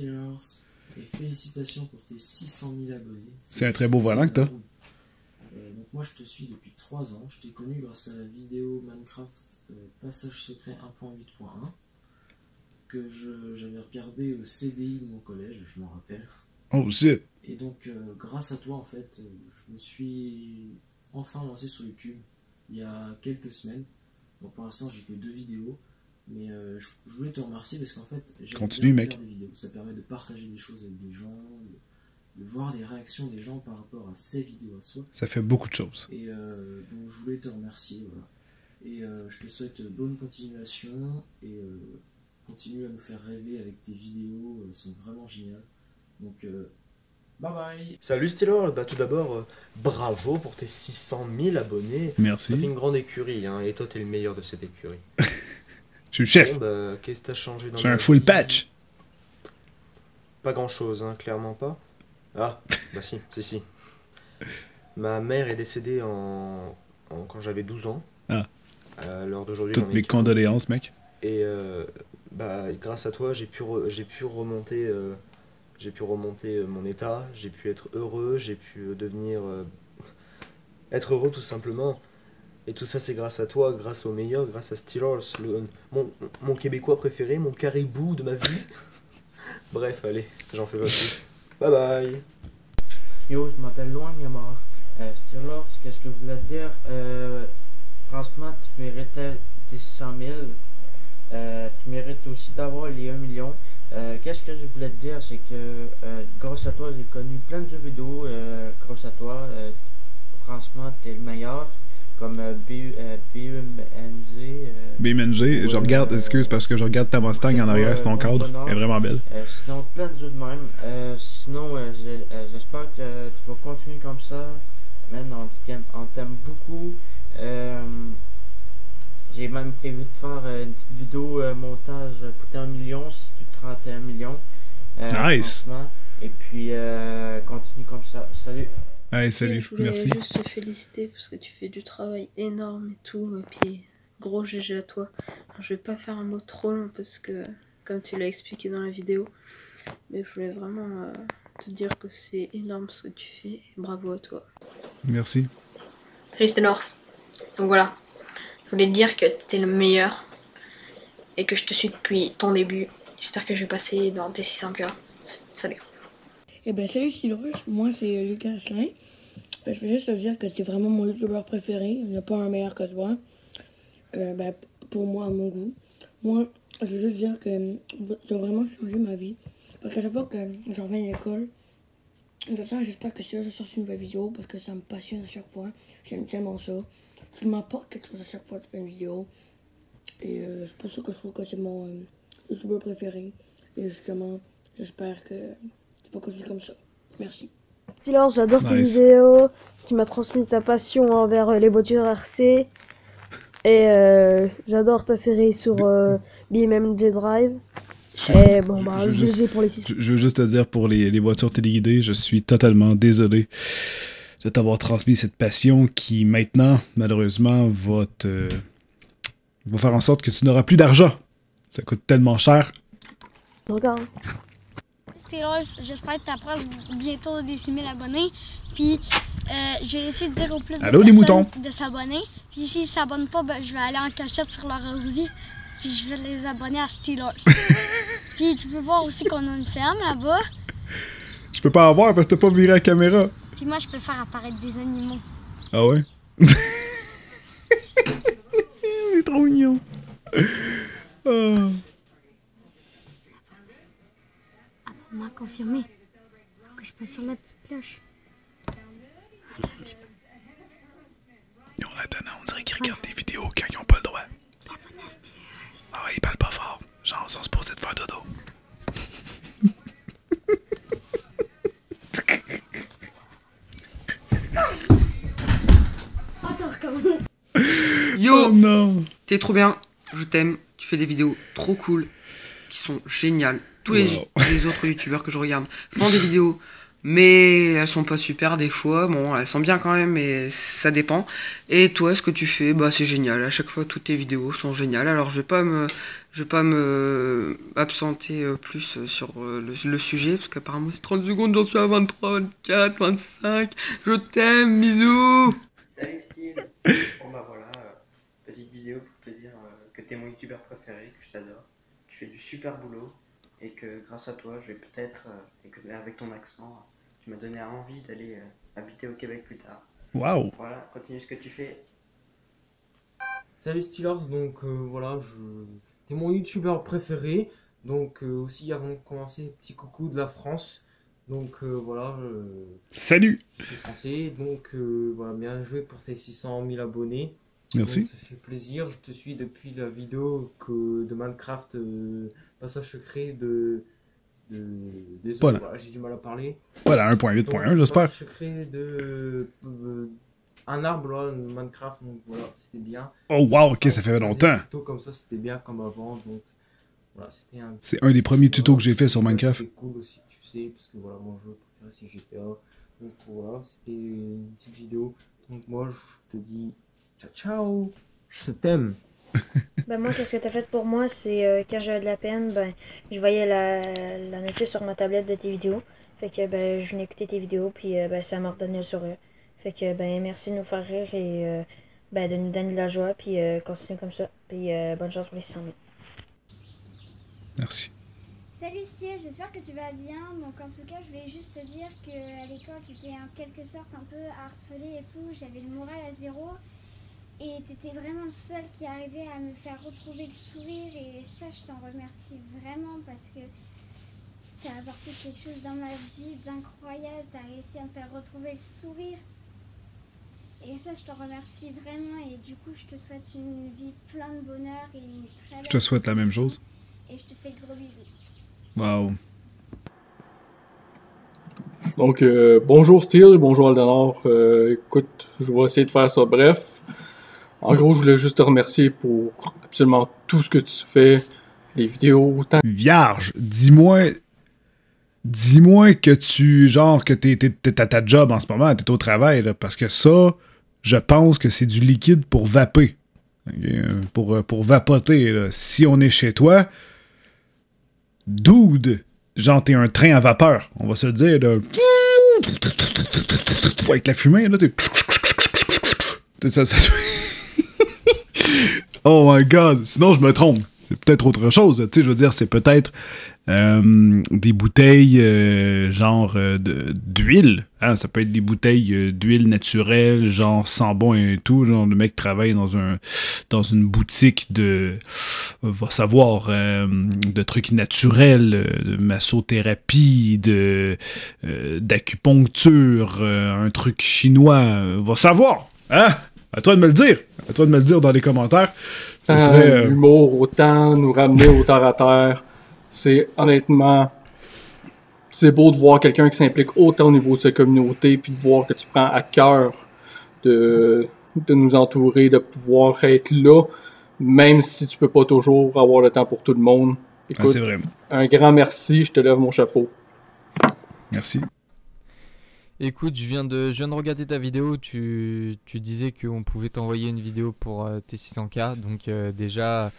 Et félicitations pour tes 600 000 abonnés. C'est un très beau volant que t'as. Donc moi je te suis depuis 3 ans. Je t'ai connu grâce à la vidéo Minecraft Passage secret 1.8.1 que j'avais regardé au CDI de mon collège, je m'en rappelle. Oh shit. Et donc grâce à toi en fait, je me suis enfin lancé sur YouTube il y a quelques semaines. Donc pour l'instant j'ai que 2 vidéos. Mais je voulais te remercier parce qu'en fait, j'aime bien faire des vidéos. Ça permet de partager des choses avec des gens, de voir les réactions des gens par rapport à ces vidéos à soi. Ça fait beaucoup de choses. Et donc je voulais te remercier, voilà. Et je te souhaite bonne continuation et continue à nous faire rêver avec tes vidéos, elles sont vraiment géniales. Donc bye bye. Salut Steelor, bah tout d'abord, bravo pour tes 600 000 abonnés. Merci. Ça fait une grande écurie, hein, et toi t'es le meilleur de cette écurie. Je suis le chef. Bon, bah, qu'est-ce que t'as changé dans J'ai un full patch. Pas grand chose, hein, clairement pas. Ah, bah si. Ma mère est décédée quand j'avais 12 ans. Ah. À l'heure d'aujourd'hui. Toutes mes condoléances, mec. Et bah, grâce à toi, j'ai pu remonter mon état, j'ai pu être heureux, j'ai pu devenir être heureux tout simplement. Et tout ça c'est grâce à toi, grâce au meilleur, grâce à Steelors, mon québécois préféré, mon caribou de ma vie. Bref, allez, j'en fais pas plus. Bye bye. Yo, je m'appelle Loin Yamar. Steelors, qu'est-ce que je voulais te dire? Franchement, tu méritais tes 100 000. Tu mérites aussi d'avoir les 1 million. Qu'est-ce que je voulais te dire, c'est que grâce à toi, j'ai connu plein de jeux vidéo. Grâce à toi, franchement, t'es le meilleur. Comme BMNG, je regarde, excuse, parce que je regarde ta Mustang en arrière, c'est ton cadre, elle est vraiment belle. Sinon, plein de jeux de même. Sinon, j'espère que tu vas continuer comme ça. Man, on t'aime beaucoup. J'ai même prévu de faire une petite vidéo montage coûter 1 million si tu te rends à 1 million. Nice! Et puis, continue comme ça. Salut! Hey, salut, je voulais merci. juste te féliciter parce que tu fais du travail énorme et tout. Et puis, gros GG à toi. Alors, je vais pas faire un mot trop long parce que, comme tu l'as expliqué dans la vidéo, mais je voulais vraiment te dire que c'est énorme ce que tu fais. Bravo à toi. Merci. Salut Steelors. Donc voilà, je voulais te dire que t'es le meilleur et que je te suis depuis ton début. J'espère que je vais passer dans tes 600K. Salut. Eh ben salut Steelors, moi c'est Lucas Asselin. Je veux juste te dire que t'es vraiment mon youtubeur préféré, il n'y a pas un meilleur que toi. Pour moi, à mon goût. Moi, je veux juste dire que tu as vraiment changé ma vie. Parce qu'à chaque fois que je reviens à l'école, j'espère que je sors une nouvelle vidéo parce que ça me passionne à chaque fois. J'aime tellement ça. Tu m'apportes quelque chose à chaque fois que tu fais une vidéo. Et c'est pour ça que je trouve que c'est mon youtubeur préféré. Et justement, j'espère que tu vas continuer comme ça. Merci. Steelors, j'adore tes vidéos. Tu m'as transmis ta passion envers les voitures RC. Et j'adore ta série sur BMMG Drive. Et bon, bah, GG pour les 6. Je veux juste te dire, pour les voitures téléguidées, je suis totalement désolé de t'avoir transmis cette passion qui, maintenant, malheureusement, va faire en sorte que tu n'auras plus d'argent. Ça coûte tellement cher. Regarde. Steelors, j'espère que tu approches bientôt des 6000 abonnés. Puis, je vais essayer de dire au plus de personnes de s'abonner. Puis, s'ils ne s'abonnent pas, ben, je vais aller en cachette sur leur ordi. Puis, je vais les abonner à Steelors. Puis, tu peux voir aussi qu'on a une ferme là-bas. Je peux pas en voir parce que t'as pas viré la caméra. Puis, moi, je peux faire apparaître des animaux. Ah ouais? C'est trop mignon. Oh. Abonnement confirmé. Faut que je passe sur la petite cloche. Ils ont la donne, on dirait qu'ils regardent des vidéos quand ils ont pas le droit. Ah ouais, ils parlent pas fort. Genre, ils sont supposés de faire dodo. Yo, oh non. T'es trop bien, je t'aime, tu fais des vidéos trop cool, qui sont géniales. Tous les autres youtubeurs que je regarde font des vidéos mais elles sont pas super des fois. Bon, elles sont bien quand même, mais ça dépend. Et toi, ce que tu fais, bah c'est génial. À chaque fois, toutes tes vidéos sont géniales. Alors, je vais pas me absenter plus sur le sujet, parce qu'apparemment c'est 30 secondes, j'en suis à 23, 24, 25. Je t'aime, bisous. Salut Steve. Bon bah voilà, petite vidéo pour te dire que t'es mon youtubeur préféré, que je t'adore. Tu fais du super boulot et que grâce à toi, je vais peut-être, et que avec ton accent, tu m'as donné envie d'aller habiter au Québec plus tard. Waouh. Voilà, continue ce que tu fais. Salut Steelers, donc voilà, t'es mon youtubeur préféré. Donc aussi avant de commencer, petit coucou de la France. Donc voilà. Salut. Je suis français, donc voilà, bien joué pour tes 600 000 abonnés. Merci. Donc, ça fait plaisir, je te suis depuis la vidéo de Minecraft, passage secret désolé, Voilà. Voilà, j'ai du mal à parler. Voilà, 1.8.1 j'espère. Passage secret de un arbre là, Minecraft, donc voilà, c'était bien. Oh wow, ok, ça fait longtemps. Tuto comme ça, c'était bien comme avant, donc voilà, c'était un... C'est un des premiers tutos que j'ai fait sur Minecraft. C'était cool aussi, tu sais, parce que voilà, mon jeu préféré c'est GTA. Donc voilà, c'était une petite vidéo. Donc moi, je te dis ciao ciao, je t'aime. Ben moi, qu'est-ce que t'as fait pour moi, c'est quand j'avais de la peine, ben je voyais la notice sur ma tablette de tes vidéos. Fait que ben je venais écouter tes vidéos, puis ben ça m'a redonné le sourire. Fait que ben merci de nous faire rire et ben de nous donner de la joie, puis continue comme ça. Puis bonne chance pour les 100 000. Merci. Salut Steve, j'espère que tu vas bien. Donc en tout cas, je voulais juste te dire qu'à l'école, tu étais en quelque sorte un peu harcelé et tout. J'avais le moral à zéro. Et tu étais vraiment le seul qui arrivait à me faire retrouver le sourire. Et ça, je t'en remercie vraiment parce que tu as apporté quelque chose dans ma vie d'incroyable. Tu as réussi à me faire retrouver le sourire. Et ça, je te remercie vraiment. Et du coup, je te souhaite une vie pleine de bonheur et une très belle... Je te souhaite la même chose. Et je te fais de gros bisous. Wow. Donc, bonjour Steel, bonjour Aldanor. Écoute, je vais essayer de faire ça bref. En gros, je voulais juste te remercier pour absolument tout ce que tu fais. Les vidéos, autant... Vierge, dis-moi que tu, genre, que t'es à ta job en ce moment, t'es au travail, là, parce que ça, je pense que c'est du liquide pour vaper. Okay? Pour vapoter, là. Si on est chez toi, dude, genre, t'es un train à vapeur, on va se le dire, là. Avec la fumée, là, t'es... Ça... Oh my god, sinon je me trompe. C'est peut-être autre chose, tu sais, je veux dire, c'est peut-être des bouteilles genre d'huile, hein, ça peut être des bouteilles d'huile naturelle, genre sans bon et tout, genre le mec travaille dans une boutique va savoir, de trucs naturels, de massothérapie, d'acupuncture, un truc chinois, va savoir, hein? À toi de me le dire. À toi de me le dire dans les commentaires. L'humour, autant nous ramener au terre à terre. C'est honnêtement... C'est beau de voir quelqu'un qui s'implique autant au niveau de sa communauté, puis de voir que tu prends à cœur de nous entourer, de pouvoir être là, même si tu peux pas toujours avoir le temps pour tout le monde. Écoute, c'est vrai. Un grand merci, je te lève mon chapeau. Merci. Écoute, je viens de regarder ta vidéo, tu disais qu'on pouvait t'envoyer une vidéo pour tes 600K, donc déjà,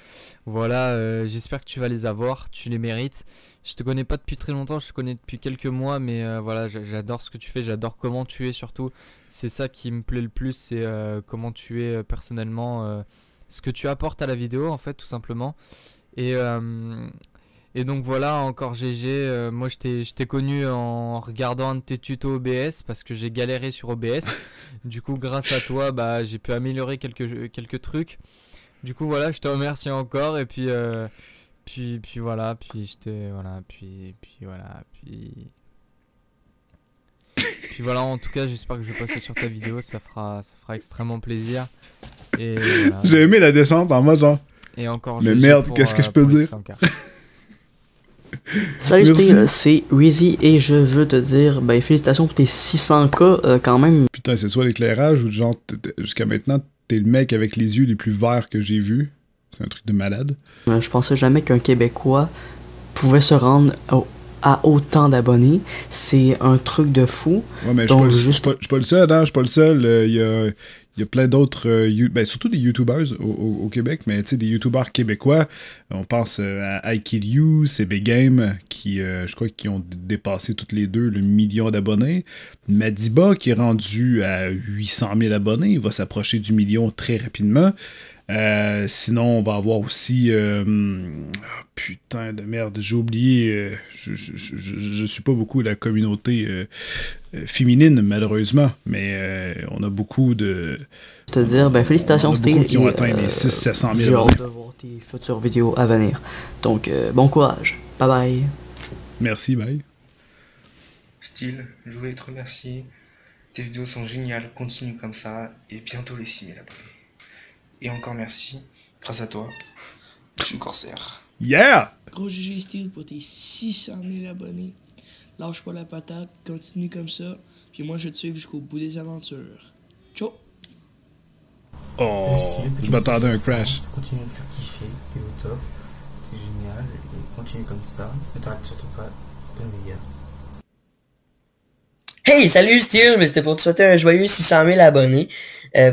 voilà, j'espère que tu vas les avoir, tu les mérites. Je te connais pas depuis très longtemps, je te connais depuis quelques mois, mais voilà, j'adore ce que tu fais, j'adore comment tu es surtout. C'est ça qui me plaît le plus, c'est comment tu es personnellement, ce que tu apportes à la vidéo en fait, tout simplement. Et donc voilà, encore GG, moi je t'ai connu en regardant un de tes tutos OBS parce que j'ai galéré sur OBS. Du coup grâce à toi, bah, j'ai pu améliorer quelques trucs. Du coup voilà, je te remercie encore et puis voilà, puis voilà, en tout cas j'espère que je vais passer sur ta vidéo, ça fera extrêmement plaisir. Et voilà. J'ai aimé la descente en mode genre. Et encore mais merde, qu'est-ce que je peux dire? Salut Steve, c'est Weezy et je veux te dire félicitations pour tes 600K quand même. Putain, c'est soit l'éclairage ou genre jusqu'à maintenant t'es le mec avec les yeux les plus verts que j'ai vu. C'est un truc de malade. Je pensais jamais qu'un Québécois pouvait se rendre à autant d'abonnés. C'est un truc de fou. Ouais, mais Donc, je suis pas le seul, hein? Je suis pas le seul. Il y a plein d'autres, surtout des YouTubers au Québec, mais tu sais, des YouTubers québécois. On pense à iKillYou, CB Game, qui, je crois, qui ont dépassé toutes les deux le million d'abonnés. Madiba, qui est rendu à 800 000 abonnés, il va s'approcher du million très rapidement. Sinon, on va avoir aussi... putain de merde, j'ai oublié. Je suis pas beaucoup la communauté féminine, malheureusement, mais on a beaucoup de... C'est-à-dire, félicitations, Steve. Beaucoup qui ont atteint les 600-700 000 J'ai hâte de voir tes futures vidéos à venir. Donc, bon courage. Bye bye. Merci, bye. Style, je voulais te remercier. Tes vidéos sont géniales, continue comme ça, et bientôt les 6000 abonnés. Et encore merci, grâce à toi, je suis corsaire. Yeah! Gros GG Style pour tes 600 000 abonnés. Lâche pas la patate, continue comme ça, puis moi je vais te suivre jusqu'au bout des aventures. Ciao! Oh, je m'attendais à un crash. Continue de faire kiffer, t'es au top, c'est génial, et continue comme ça, ne t'arrête surtout pas de le meilleur. Hey, salut Steve, c'était pour te souhaiter un joyeux 600 000 abonnés.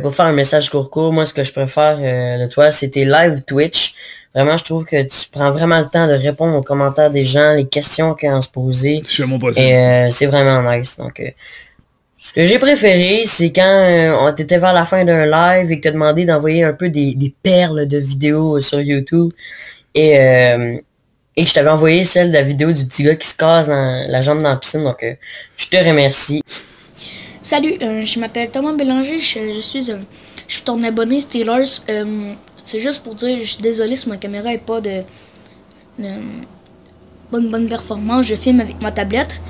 Pour te faire un message court, moi ce que je préfère de toi, c'est tes live Twitch. Vraiment, je trouve que tu prends vraiment le temps de répondre aux commentaires des gens, les questions qu'ils ont à se poser. Je suis à mon possible. Et c'est vraiment nice. Donc, ce que j'ai préféré, c'est quand on était vers la fin d'un live et que t'as demandé d'envoyer un peu des perles de vidéos sur YouTube. Et que je t'avais envoyé celle de la vidéo du petit gars qui se casse la jambe dans la piscine. Donc, je te remercie. Salut, je m'appelle Thomas Bélanger, je suis ton abonné Steelers. C'est juste pour dire, je suis désolé si ma caméra n'est pas de bonne performance. Je filme avec ma tablette.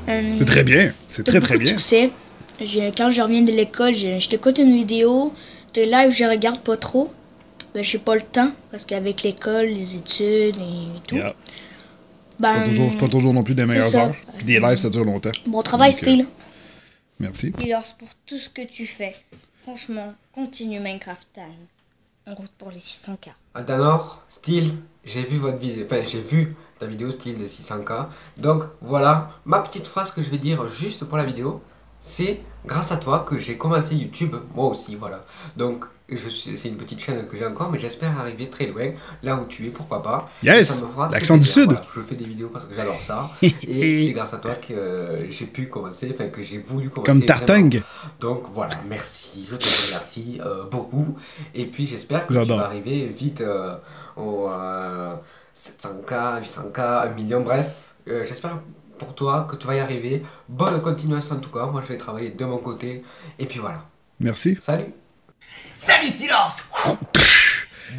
C'est très bien, c'est très bien. Succès. Quand je reviens de l'école, je t'écoute une vidéo. Tes lives, je regarde pas trop. J'ai pas le temps, parce qu'avec l'école, les études et tout. Yeah. Pas toujours non plus des meilleures heures. Puis des lives, ça dure longtemps. Bon travail, Style. Merci. Steelers pour tout ce que tu fais. Franchement, continue Minecraft Time. En route pour les 600K. Altanor, Style, j'ai vu votre vidéo, j'ai vu ta vidéo Style de 600K. Donc voilà, ma petite phrase que je vais dire juste pour la vidéo, c'est grâce à toi que j'ai commencé YouTube, moi aussi, voilà. Donc c'est une petite chaîne que j'ai encore, mais j'espère arriver très loin, là où tu es, pourquoi pas. Yes, l'accent du sud. Voilà, je fais des vidéos parce que j'adore ça. Et c'est grâce à toi que j'ai pu commencer, que j'ai voulu commencer. Comme Tartingue. Vraiment. Donc voilà, merci, je te remercie beaucoup. Et puis j'espère que tu vas arriver vite au 700K, 800K, 1 million, bref. J'espère pour toi que tu vas y arriver. Bonne continuation en tout cas, moi je vais travailler de mon côté. Et puis voilà. Merci. Salut. Salut Steelers!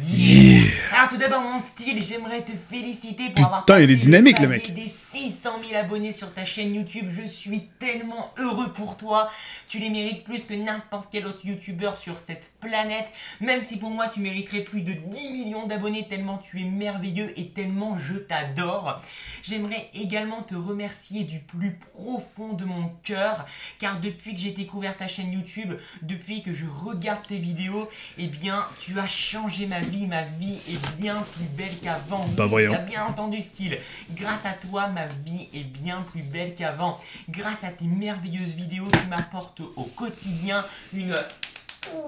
Yeah. Alors tout d'abord mon style, j'aimerais te féliciter pour avoir il est dynamique le mec. des 600 000 abonnés sur ta chaîne YouTube. Je suis tellement heureux pour toi. Tu les mérites plus que n'importe quel autre youtubeur sur cette planète. Même si pour moi tu mériterais plus de 10 millions d'abonnés tellement tu es merveilleux et tellement je t'adore. J'aimerais également te remercier du plus profond de mon cœur, car depuis que j'ai découvert ta chaîne YouTube, depuis que je regarde tes vidéos, eh bien tu as changé ma vie est bien plus belle qu'avant. Bah voyons. Tu as bien entendu Style. Grâce à toi, ma vie est bien plus belle qu'avant. Grâce à tes merveilleuses vidéos, tu m'apportes au quotidien une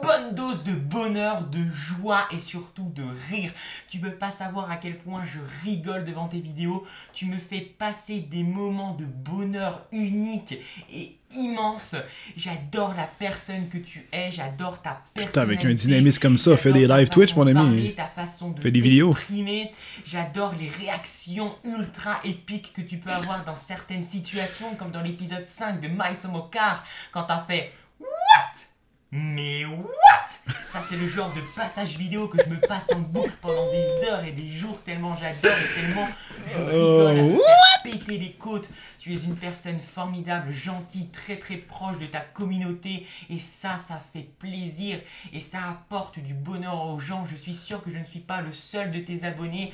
bonne dose de bonheur, de joie et surtout de rire. Tu peux pas savoir à quel point je rigole devant tes vidéos. Tu me fais passer des moments de bonheur uniques et immenses. J'adore la personne que tu es, j'adore ta personnalité. Putain, avec un dynamisme comme ça, fais des live Twitch mon ami. Fais des vidéos. J'adore les réactions ultra épiques que tu peux avoir dans certaines situations, comme dans l'épisode 5 de My Car, quand t'as fait What? Mais what? Ça c'est le genre de passage vidéo que je me passe en boucle pendant des heures et des jours tellement j'adore et tellement je rigole à faire péter les côtes. Tu es une personne formidable, gentille, très très proche de ta communauté et ça fait plaisir et ça apporte du bonheur aux gens. Je suis sûr que je ne suis pas le seul de tes abonnés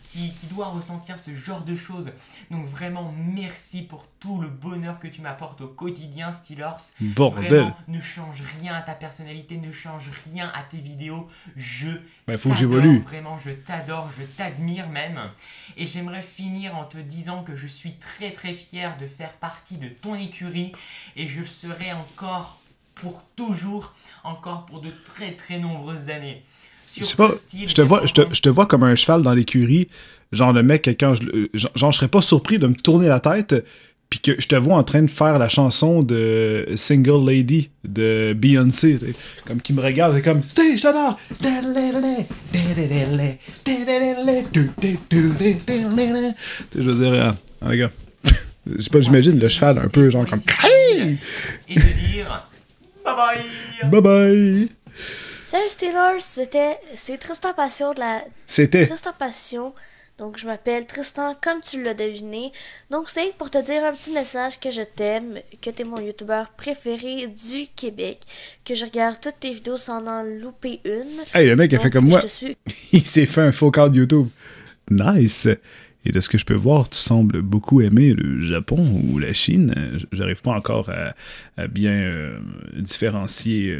qui doit ressentir ce genre de choses. Donc vraiment, merci pour tout le bonheur que tu m'apportes au quotidien, Steelers. Bordel. Vraiment, ne change rien à ta personnalité, ne change rien à tes vidéos. Faut que j'évolue. Vraiment, je t'adore, je t'admire même. Et j'aimerais finir en te disant que je suis très très fier de faire partie de ton écurie et je le serai encore pour toujours, encore pour de très très nombreuses années. Je sais pas, je te vois comme un cheval dans l'écurie, genre le mec, quand je serais pas surpris de me tourner la tête, puis que je te vois en train de faire la chanson de Single Lady de Beyoncé, comme qui me regarde, c'est comme Steve, je t'adore! Je veux dire, les gars, je sais pas, j'imagine le cheval un peu genre comme et de dire bye bye! Bye bye! Salut Steelers, c'est Tristan Passion de la... C'était Tristan Passion, donc je m'appelle Tristan comme tu l'as deviné. Donc c'est pour te dire un petit message que je t'aime, que t'es mon youtubeur préféré du Québec, que je regarde toutes tes vidéos sans en louper une. Hey, le mec a fait comme moi, suis... il s'est fait un faux compte YouTube. Nice! Et de ce que je peux voir, tu sembles beaucoup aimer le Japon ou la Chine. J'arrive pas encore à bien différencier,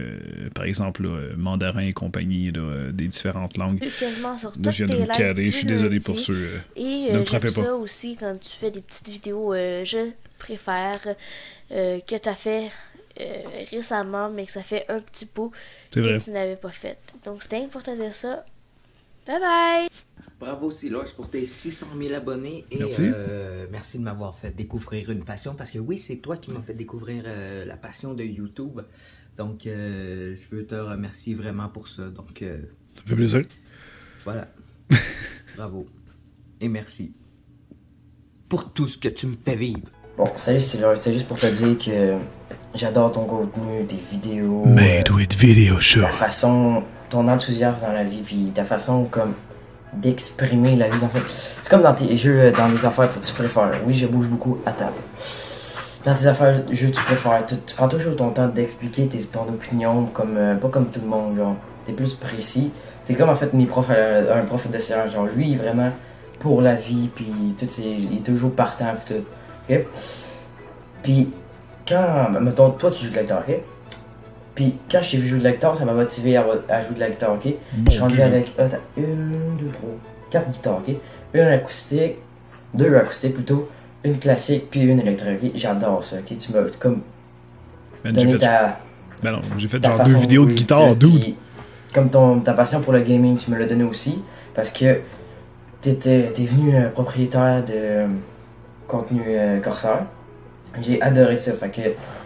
par exemple, mandarin et compagnie, des différentes langues. Quasiment sur Là, toutes je viens de tes me caler, je lives suis du désolé lundi. pour ceux. Et ne me frappez j'aime pas. ça aussi quand tu fais des petites vidéos, je préfère que tu as fait récemment, mais que ça fait un petit bout C'est que vrai. tu n'avais pas fait. Donc c'était pour te dire ça. Bye bye! Bravo Steelers pour tes 600 000 abonnés et Merci. merci de m'avoir fait découvrir une passion parce que oui, c'est toi qui m'as fait découvrir la passion de YouTube. Donc je veux te remercier vraiment pour ça. Donc Ça fait plaisir. Voilà. Bravo. Et merci pour tout ce que tu me fais vivre. Bon, salut Steelers, c'est juste pour te dire que j'adore ton contenu, tes vidéos. Made with Video Show. Ta façon, ton enthousiasme dans la vie, puis ta façon comme d'exprimer la vie. En fait, c'est comme dans tes jeux, dans les affaires que tu préfères. Oui, je bouge beaucoup à table. Dans tes affaires, jeux, tu préfères. Tu prends toujours ton temps d'expliquer ton opinion, comme pas comme tout le monde, genre. T'es plus précis. T'es comme en fait un prof de science, genre lui, il est vraiment pour la vie, puis il est toujours partant, puis tout. Ok? Puis, quand, mettons, toi tu joues de l'acteur, ok? Puis, quand je t'ai vu jouer de l'acteur, ça m'a motivé à jouer de l'acteur, ok? Je suis rendu avec, attends, 1, 2, 3, 4 guitares, ok? Une acoustique, 2 acoustiques plutôt, une classique, puis une électrique, ok? J'adore ça, ok? Tu m'as comme donné ta... Ben non, j'ai fait ta genre 2 façon de vidéos de jouer, guitare, puis dude. Comme ta passion pour le gaming, tu me l'as donné aussi, parce que t'es venu propriétaire de contenu Corsair. J'ai adoré ça, fait que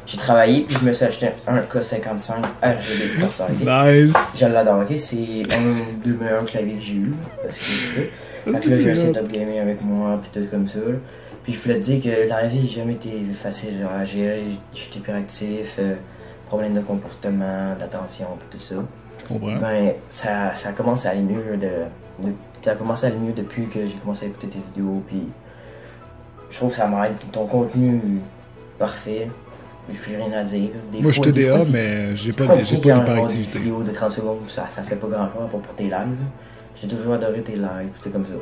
j'ai travaillé puis je me suis acheté un K55 RGB Corsair. Okay? Nice! Je l'adore, ok? C'est un des meilleurs claviers que j'ai eu, parce que fait que là j'ai un setup gaming avec moi puis tout comme ça. Là. Puis je voulais te dire que dans la vie j'ai jamais été facile genre, à gérer, j'étais hyperactif, problème de comportement, d'attention puis tout ça. Ben ça commence à aller mieux ça a commencé à aller mieux depuis que j'ai commencé à écouter tes vidéos puis je trouve que ça m'aide. Ton contenu parfait. J'ai rien à dire. Moi, je suis TDA, mais j'ai pas d'hyperactivité. Des vidéos de 30 secondes, ça fait pas grand chose pour tes lives. J'ai toujours adoré tes lives, tout comme ça.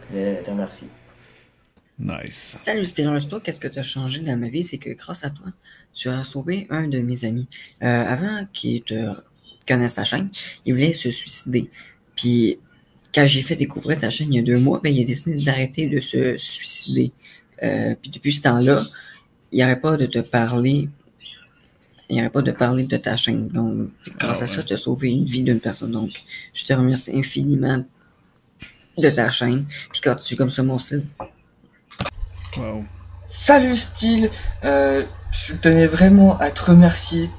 Puis je te remercie. Nice. Salut Steelers, toi, qu'est-ce que tu as changé dans ma vie? C'est que grâce à toi, tu as sauvé un de mes amis. Avant qu'il te connaisse ta chaîne, il voulait se suicider. Puis, quand j'ai fait découvrir ta chaîne il y a 2 mois, ben, il a décidé d'arrêter de se suicider. Puis depuis ce temps-là, il n'arrête pas de te parler. Il n'arrête pas de parler de ta chaîne. Donc, grâce à ça, tu as sauvé une vie d'une personne. Donc, je te remercie infiniment de ta chaîne. Puis continue comme ça, mon style. Wow. Salut Style, je tenais vraiment à te remercier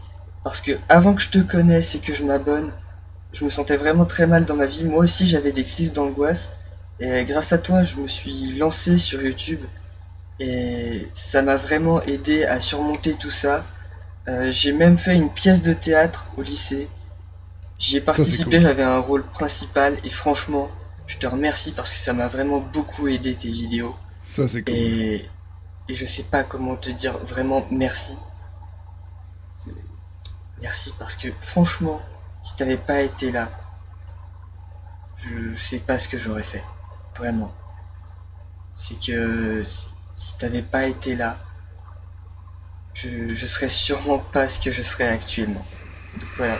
parce que avant que je te connaisse et que je m'abonne, je me sentais vraiment très mal dans ma vie. Moi aussi j'avais des crises d'angoisse et grâce à toi je me suis lancé sur YouTube et ça m'a vraiment aidé à surmonter tout ça. J'ai même fait une pièce de théâtre au lycée. J'y ai participé, j'avais un rôle principal et franchement je te remercie parce que ça m'a vraiment beaucoup aidé tes vidéos. Ça c'est cool. Et je sais pas comment te dire vraiment merci. Merci parce que franchement, si t'avais pas été là, je sais pas ce que j'aurais fait. Vraiment. C'est que si t'avais pas été là, je serais sûrement pas ce que je serais actuellement. Donc voilà,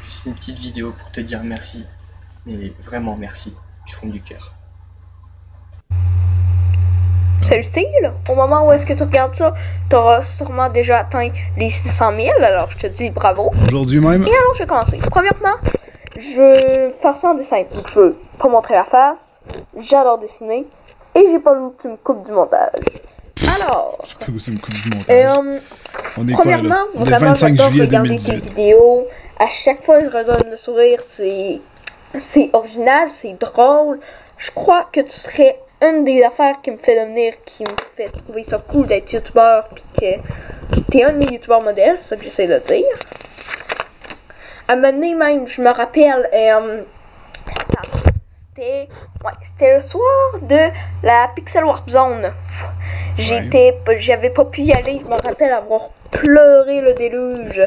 juste une petite vidéo pour te dire merci. Mais vraiment merci, du fond du cœur. Salut Steve, au moment où est-ce que tu regardes ça, t'auras sûrement déjà atteint les 600 000, alors je te dis bravo. Aujourd'hui même. Et alors je vais commencer. Premièrement, je veux faire ça en dessin, vu que je veux pas montrer la face, j'adore dessiner, et j'ai pas voulu que tu me coupes du montage. Alors, On est premièrement, quoi, là? vraiment 25 j'adore juillet regarder 2018. tes vidéos, à chaque fois je redonne le sourire, c'est original, c'est drôle, je crois que tu serais une des affaires qui me fait trouver ça cool d'être youtubeur, pis que t'es un de mes youtubeurs modèles, c'est ça que j'essaie de dire. À un moment donné même, je me rappelle, c'était le soir de la Pixel Warp Zone. J'avais pas pu y aller, je me rappelle avoir pleuré le déluge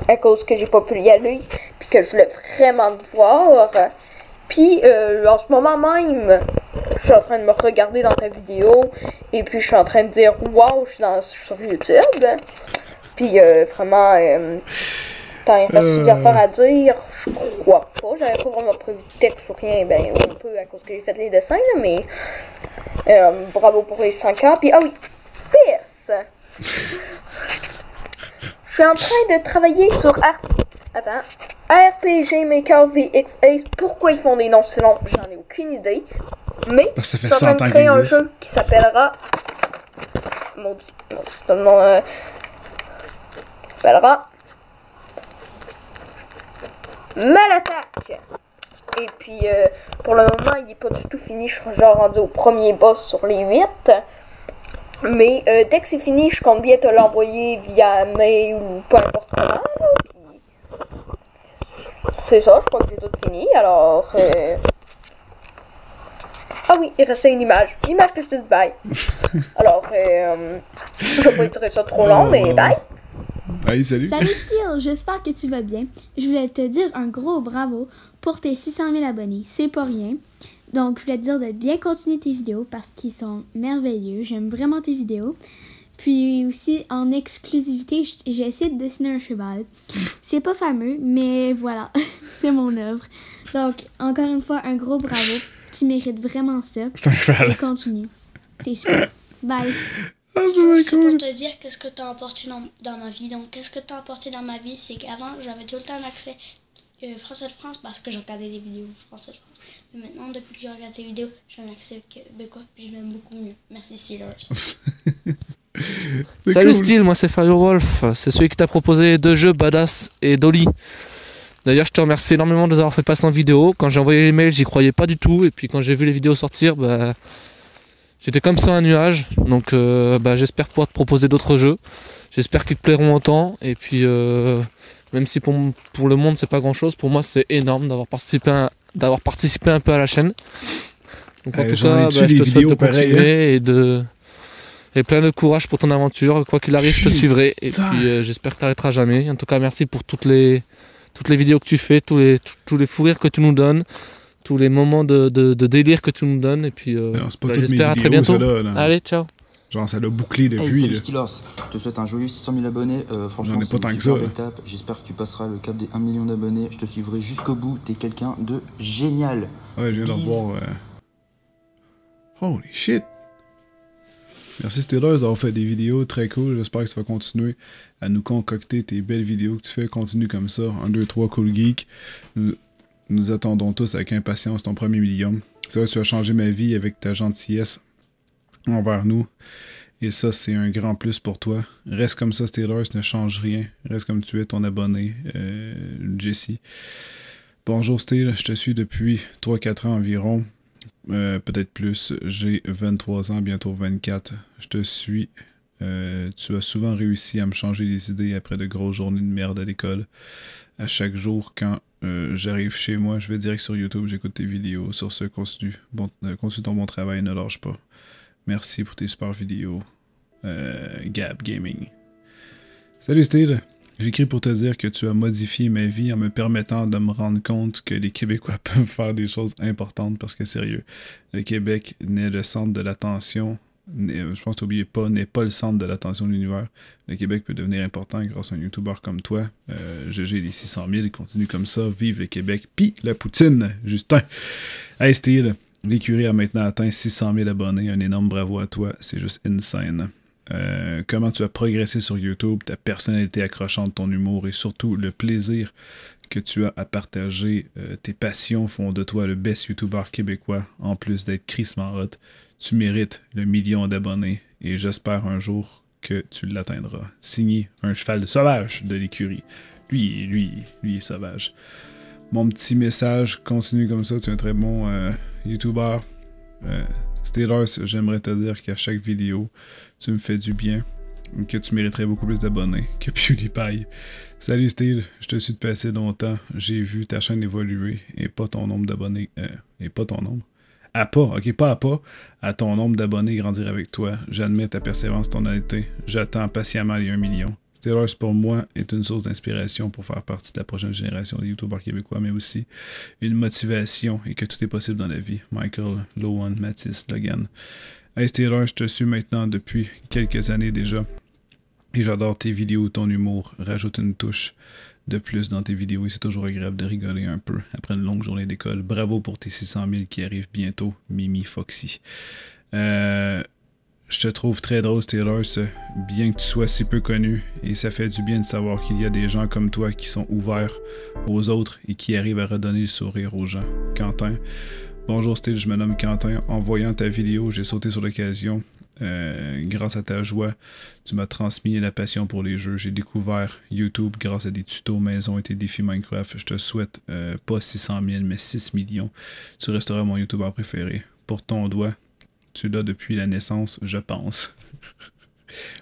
à cause que j'ai pas pu y aller, puis que je voulais vraiment te voir. Puis en ce moment même, je suis en train de me regarder dans ta vidéo, et puis je suis en train de dire wow, je suis sur YouTube. Puis vraiment, il reste des affaires à dire, je crois pas, j'avais pas vraiment prévu de texte ou rien, ben un peu à cause que j'ai fait les dessins, là, mais bravo pour les 5 ans. Puis ah oui, PS, je suis en train de travailler sur RPG Maker VX Ace. Pourquoi ils font des noms si longs, j'en ai aucune idée. Mais je suis en train de créer un jeu qui s'appellera Malattaque. Et puis pour le moment il est pas du tout fini, je suis genre rendu au premier boss sur les 8. Mais dès que c'est fini, je compte bien te l'envoyer via mail ou peu importe comment. Là, puis c'est ça, je crois que j'ai tout fini. Alors ah oui, il restait une image que je te dis bye. Alors je vais pas étirer ça trop long, mais bye. Hey, salut. Salut Steel, j'espère que tu vas bien. Je voulais te dire un gros bravo pour tes 600 000 abonnés, c'est pas rien. Donc je voulais te dire de bien continuer tes vidéos parce qu'ils sont merveilleux, j'aime vraiment tes vidéos. Puis aussi en exclusivité, j'ai essayé de dessiner un cheval. C'est pas fameux, mais voilà, c'est mon œuvre. Donc encore une fois, un gros bravo, tu mérites vraiment ça. C'est un cheval. Et continue, t'es super. Bye. C'est pour te dire qu'est-ce que tu as apporté dans ma vie. Donc, qu'est-ce que tu as apporté dans ma vie, c'est qu'avant, j'avais tout le temps l'accès Français de France parce que je regardais des vidéos Français de France. Mais maintenant, depuis que je regarde tes vidéos, j'ai un accès québécois puis je l'aime beaucoup mieux. Merci, Steelers. Salut cool. Steel, moi c'est Firewolf. C'est celui qui t'a proposé 2 jeux Badass et Dolly. D'ailleurs, je te remercie énormément de les avoir fait passer en vidéo. Quand j'ai envoyé les mails, j'y croyais pas du tout. Et puis quand j'ai vu les vidéos sortir, bah... j'étais comme sur un nuage, donc j'espère pouvoir te proposer d'autres jeux. J'espère qu'ils te plairont autant. Et puis, même si pour le monde c'est pas grand chose, pour moi c'est énorme d'avoir participé un peu à la chaîne. Donc en tout cas, je te souhaite de continuer et plein de courage pour ton aventure. Quoi qu'il arrive, je te suivrai. Et puis j'espère que tu n'arrêteras jamais. En tout cas, merci pour toutes les vidéos que tu fais, tous les fous rires que tu nous donnes. Tous les moments de délire que tu nous donnes, et puis j'espère à très bientôt. Allez, ciao. Genre ça l'a bouclé depuis. Hey, salut Steelers, je te souhaite un joyeux 600 000 abonnés. Franchement, c'est une super étape. J'espère que tu passeras le cap des 1 million d'abonnés. Je te suivrai jusqu'au bout. T'es quelqu'un de génial. Ouais, je viens d'en voir. Holy shit. Merci Steelers d'avoir fait des vidéos très cool. J'espère que tu vas continuer à nous concocter tes belles vidéos que tu fais. Continue comme ça. 1, 2, 3, Cool Geek. Nous attendons tous avec impatience ton premier million. C'est vrai que tu as changé ma vie avec ta gentillesse envers nous. Et ça, c'est un grand plus pour toi. Reste comme ça, Steelers, ne change rien. Reste comme tu es, ton abonné, Jesse. Bonjour Steel, je te suis depuis 3-4 ans environ. Peut-être plus. J'ai 23 ans, bientôt 24. Je te suis. Tu as souvent réussi à me changer les idées après de grosses journées de merde à l'école. À chaque jour, quand j'arrive chez moi, je vais direct sur YouTube, j'écoute tes vidéos. Sur ce, continue ton bon travail, ne lâche pas. Merci pour tes super vidéos. Gab Gaming. Salut Steve. J'écris pour te dire que tu as modifié ma vie en me permettant de me rendre compte que les Québécois peuvent faire des choses importantes parce que sérieux, le Québec n'est le centre de l'attention, je pense que n'oubliez pas, n'est pas le centre de l'attention de l'univers. Le Québec peut devenir important grâce à un YouTuber comme toi. GG les 600 000, continue comme ça, vive le Québec, pis la poutine, Justin. Hey Steel, l'écurie a maintenant atteint 600 000 abonnés, un énorme bravo à toi, c'est juste insane. Comment tu as progressé sur YouTube, ta personnalité accrochante, ton humour et surtout le plaisir que tu as à partager tes passions font de toi le best YouTuber québécois en plus d'être crissement hot. Tu mérites le 1 million d'abonnés et j'espère un jour que tu l'atteindras. Signé un cheval sauvage de l'écurie. Lui est sauvage. Mon petit message, continue comme ça, tu es un très bon YouTuber. Steelers, j'aimerais te dire qu'à chaque vidéo, tu me fais du bien, que tu mériterais beaucoup plus d'abonnés que PewDiePie. Salut Steel, je te suis depuis assez longtemps, j'ai vu ta chaîne évoluer et pas ton nombre d'abonnés, et pas ton nombre. À ton nombre d'abonnés grandir avec toi. J'admets ta persévérance, ton honnêteté. J'attends patiemment les 1 million. Steelers, pour moi, est une source d'inspiration pour faire partie de la prochaine génération des YouTubers québécois, mais aussi une motivation et que tout est possible dans la vie. Michael, Lohan, Mathis, Logan. Hey Steelers, je te suis maintenant depuis quelques années déjà. Et j'adore tes vidéos, ton humour. Rajoute une touche de plus dans tes vidéos et c'est toujours agréable de rigoler un peu après une longue journée d'école. Bravo pour tes 600 000 qui arrivent bientôt, Mimi Foxy. Je te trouve très drôle, Steelers, bien que tu sois si peu connu, et ça fait du bien de savoir qu'il y a des gens comme toi qui sont ouverts aux autres et qui arrivent à redonner le sourire aux gens. Quentin. Bonjour Steel, je me nomme Quentin. En voyant ta vidéo, j'ai sauté sur l'occasion. Grâce à ta joie, tu m'as transmis la passion pour les jeux. J'ai découvert YouTube grâce à des tutos maison et tes défis Minecraft. Je te souhaite pas 600 000, mais 6 millions. Tu resteras mon YouTuber préféré. Pour ton doigt, tu l'as depuis la naissance, je pense.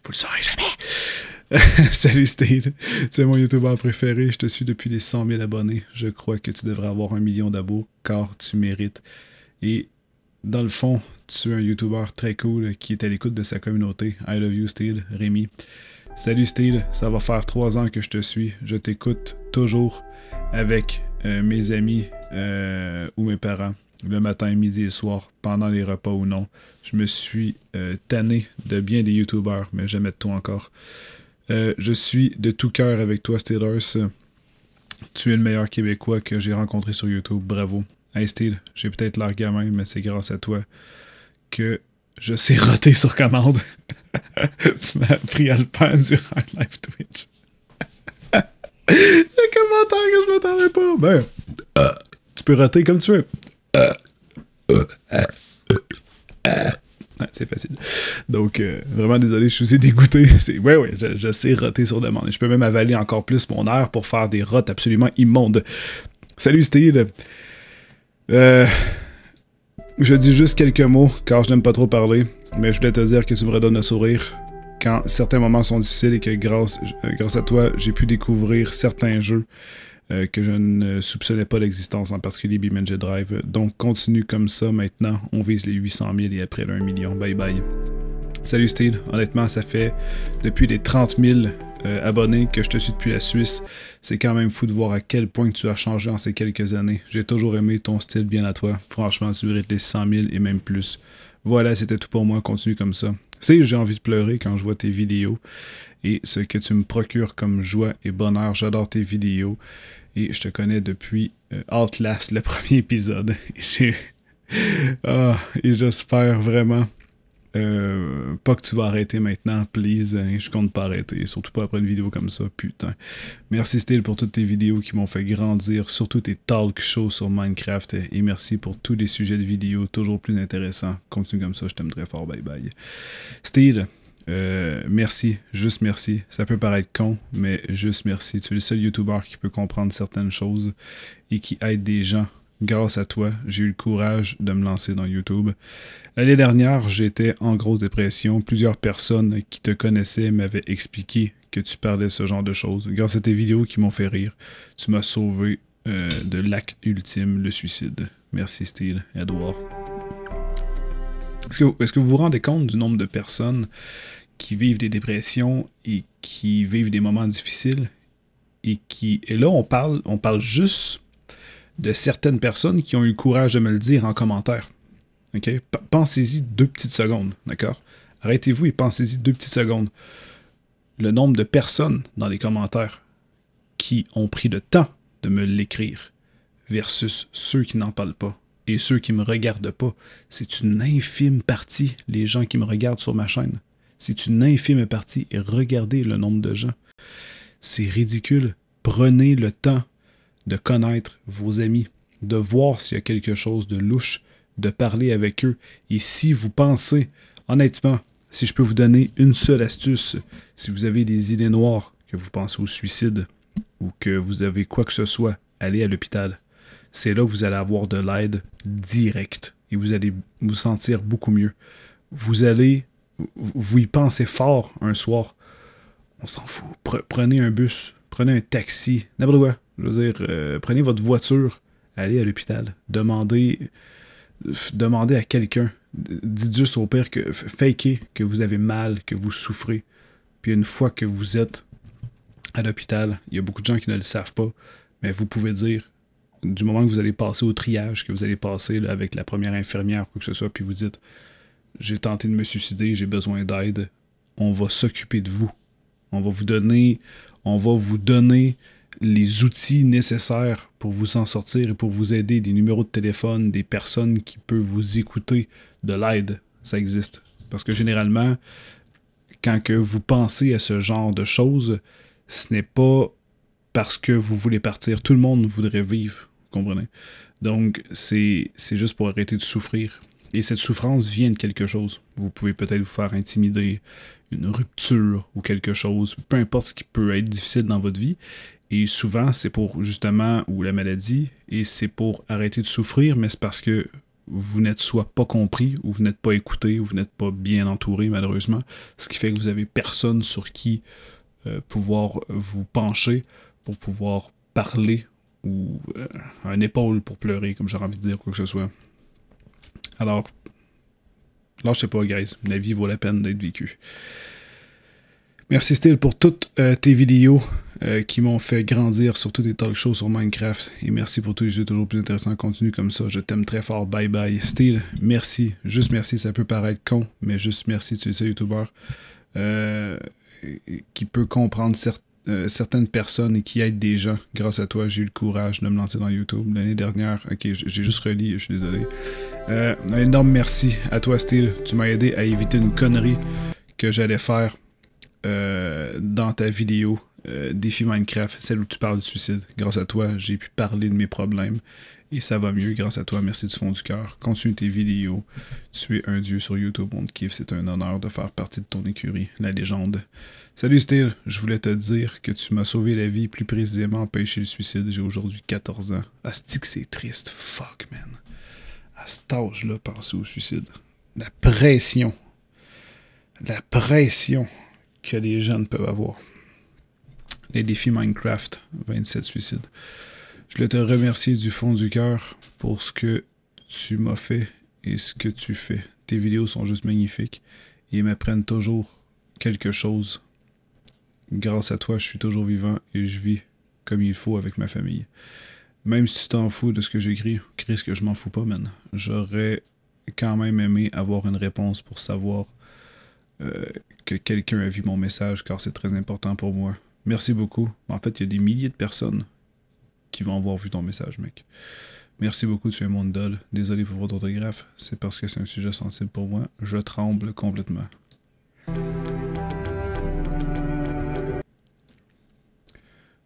Vous le saurez jamais! Salut Steve, tu es mon YouTuber préféré, je te suis depuis les 100 000 abonnés. Je crois que tu devrais avoir 1 million d'abos, car tu mérites. Et dans le fond, tu es un YouTuber très cool qui est à l'écoute de sa communauté. I love you Steve, Rémi. Salut Steve, ça va faire 3 ans que je te suis. Je t'écoute toujours avec mes amis ou mes parents. Le matin, midi et soir, pendant les repas ou non. Je me suis tanné de bien des YouTubers, mais jamais de toi encore. Je suis de tout cœur avec toi, Steelers. Tu es le meilleur Québécois que j'ai rencontré sur YouTube. Bravo. Hey Steel, j'ai peut-être l'air gamin, mais c'est grâce à toi que je sais roter sur commande. Tu m'as appris à le faire durant un live Twitch. Le commentaire que je m'attendais pas. Ben, tu peux roter comme tu veux. Ouais, c'est facile. Donc, vraiment désolé, je suis aussi dégoûté. Ouais, je sais roter sur demande. Je peux même avaler encore plus mon air pour faire des rotes absolument immondes. Salut Steve. Je dis juste quelques mots, car je n'aime pas trop parler, mais je voulais te dire que tu me redonnes le sourire quand certains moments sont difficiles et que grâce à toi, j'ai pu découvrir certains jeux que je ne soupçonnais pas l'existence, en particulier BeamNG Drive. Donc, continue comme ça maintenant. On vise les 800 000 et après le 1 million. Bye bye. Salut Steve. Honnêtement, ça fait depuis les 30 000 abonnés que je te suis depuis la Suisse. C'est quand même fou de voir à quel point tu as changé en ces quelques années. J'ai toujours aimé ton style bien à toi. Franchement, tu mérites les 100 000 et même plus. Voilà, c'était tout pour moi. Continue comme ça. Tu sais, j'ai envie de pleurer quand je vois tes vidéos et ce que tu me procures comme joie et bonheur. J'adore tes vidéos et je te connais depuis Outlast, le premier épisode. Et j'espère vraiment pas que tu vas arrêter maintenant, please. Je compte pas arrêter, surtout pas après une vidéo comme ça, putain. Merci Steel pour toutes tes vidéos qui m'ont fait grandir, surtout tes talk shows sur Minecraft, et merci pour tous les sujets de vidéos toujours plus intéressants. Continue comme ça, je t'aime très fort, bye bye. Steel, merci, juste merci. Ça peut paraître con, mais juste merci. Tu es le seul YouTuber qui peut comprendre certaines choses et qui aide des gens. Grâce à toi, j'ai eu le courage de me lancer dans YouTube. L'année dernière, j'étais en grosse dépression. Plusieurs personnes qui te connaissaient m'avaient expliqué que tu parlais de ce genre de choses. Grâce à tes vidéos qui m'ont fait rire, tu m'as sauvé de l'acte ultime, le suicide. Merci Steel, Edouard. Est-ce que vous vous rendez compte du nombre de personnes qui vivent des dépressions et qui vivent des moments difficiles et là, on parle juste de certaines personnes qui ont eu le courage de me le dire en commentaire. OK? Pensez-y 2 petites secondes, d'accord? Arrêtez-vous et pensez-y 2 petites secondes. Le nombre de personnes dans les commentaires qui ont pris le temps de me l'écrire versus ceux qui n'en parlent pas et ceux qui ne me regardent pas. C'est une infime partie, les gens qui me regardent sur ma chaîne. C'est une infime partie et regardez le nombre de gens. C'est ridicule. Prenez le temps de connaître vos amis, de voir s'il y a quelque chose de louche, de parler avec eux. Et si vous pensez, honnêtement, si je peux vous donner une seule astuce, si vous avez des idées noires, que vous pensez au suicide ou que vous avez quoi que ce soit, allez à l'hôpital. C'est là que vous allez avoir de l'aide directe et vous allez vous sentir beaucoup mieux. Vous y pensez fort un soir, on s'en fout. Prenez un bus, prenez un taxi, n'importe quoi. Je veux dire, prenez votre voiture, allez à l'hôpital, demandez à quelqu'un. Dites juste au pire que fakez que vous avez mal, que vous souffrez. Puis une fois que vous êtes à l'hôpital, il y a beaucoup de gens qui ne le savent pas, mais vous pouvez dire, du moment que vous allez passer au triage, que vous allez passer là, avec la première infirmière, quoi que ce soit, puis vous dites, j'ai tenté de me suicider, j'ai besoin d'aide, on va s'occuper de vous. On va vous donner les outils nécessaires pour vous en sortir et pour vous aider, des numéros de téléphone, des personnes qui peuvent vous écouter, de l'aide, ça existe. Parce que généralement, quand que vous pensez à ce genre de choses, ce n'est pas parce que vous voulez partir. Tout le monde voudrait vivre, vous comprenez? Donc, c'est juste pour arrêter de souffrir. Et cette souffrance vient de quelque chose. Vous pouvez peut-être vous faire intimider, une rupture ou quelque chose, peu importe ce qui peut être difficile dans votre vie. Et souvent, c'est pour justement, ou la maladie, et c'est pour arrêter de souffrir, mais c'est parce que vous n'êtes soit pas compris, ou vous n'êtes pas écouté, ou vous n'êtes pas bien entouré, malheureusement. Ce qui fait que vous avez personne sur qui pouvoir vous pencher pour pouvoir parler, ou un épaule pour pleurer, comme j'aurais envie de dire, quoi que ce soit. Alors, lâchez pas, guys. La vie vaut la peine d'être vécue. Merci, Steel, pour toutes tes vidéos qui m'ont fait grandir, surtout des talk shows sur Minecraft. Et merci pour tous les jeux toujours plus intéressants. Continue comme ça. Je t'aime très fort. Bye bye. Steel, merci. Juste merci. Ça peut paraître con, mais juste merci. Tu es ce YouTuber qui peut comprendre certaines personnes et qui aide des gens. Grâce à toi, j'ai eu le courage de me lancer dans YouTube. L'année dernière, ok, j'ai juste relié, je suis désolé. Un énorme merci à toi, Steel. Tu m'as aidé à éviter une connerie que j'allais faire dans ta vidéo Défi Minecraft, celle où tu parles du suicide. Grâce à toi, j'ai pu parler de mes problèmes et ça va mieux grâce à toi. Merci du fond du cœur. Continue tes vidéos. Tu es un dieu sur YouTube. On te kiffe. C'est un honneur de faire partie de ton écurie, la légende. Salut Steel, je voulais te dire que tu m'as sauvé la vie, plus précisément empêché le suicide. J'ai aujourd'hui 14 ans. Asti que c'est triste. Fuck, man. À cet âge-là, penser au suicide. La pression que les jeunes peuvent avoir. Les défis Minecraft, 27 suicides. Je voulais te remercier du fond du cœur pour ce que tu m'as fait et ce que tu fais. Tes vidéos sont juste magnifiques et m'apprennent toujours quelque chose. Grâce à toi, je suis toujours vivant et je vis comme il faut avec ma famille. Même si tu t'en fous de ce que j'écris, Chris, que je m'en fous pas, man. J'aurais quand même aimé avoir une réponse pour savoir que quelqu'un a vu mon message, car c'est très important pour moi. Merci beaucoup. En fait, il y a des milliers de personnes qui vont avoir vu ton message, mec. Merci beaucoup, tu es mon idole. Désolé pour votre orthographe, c'est parce que c'est un sujet sensible pour moi. Je tremble complètement.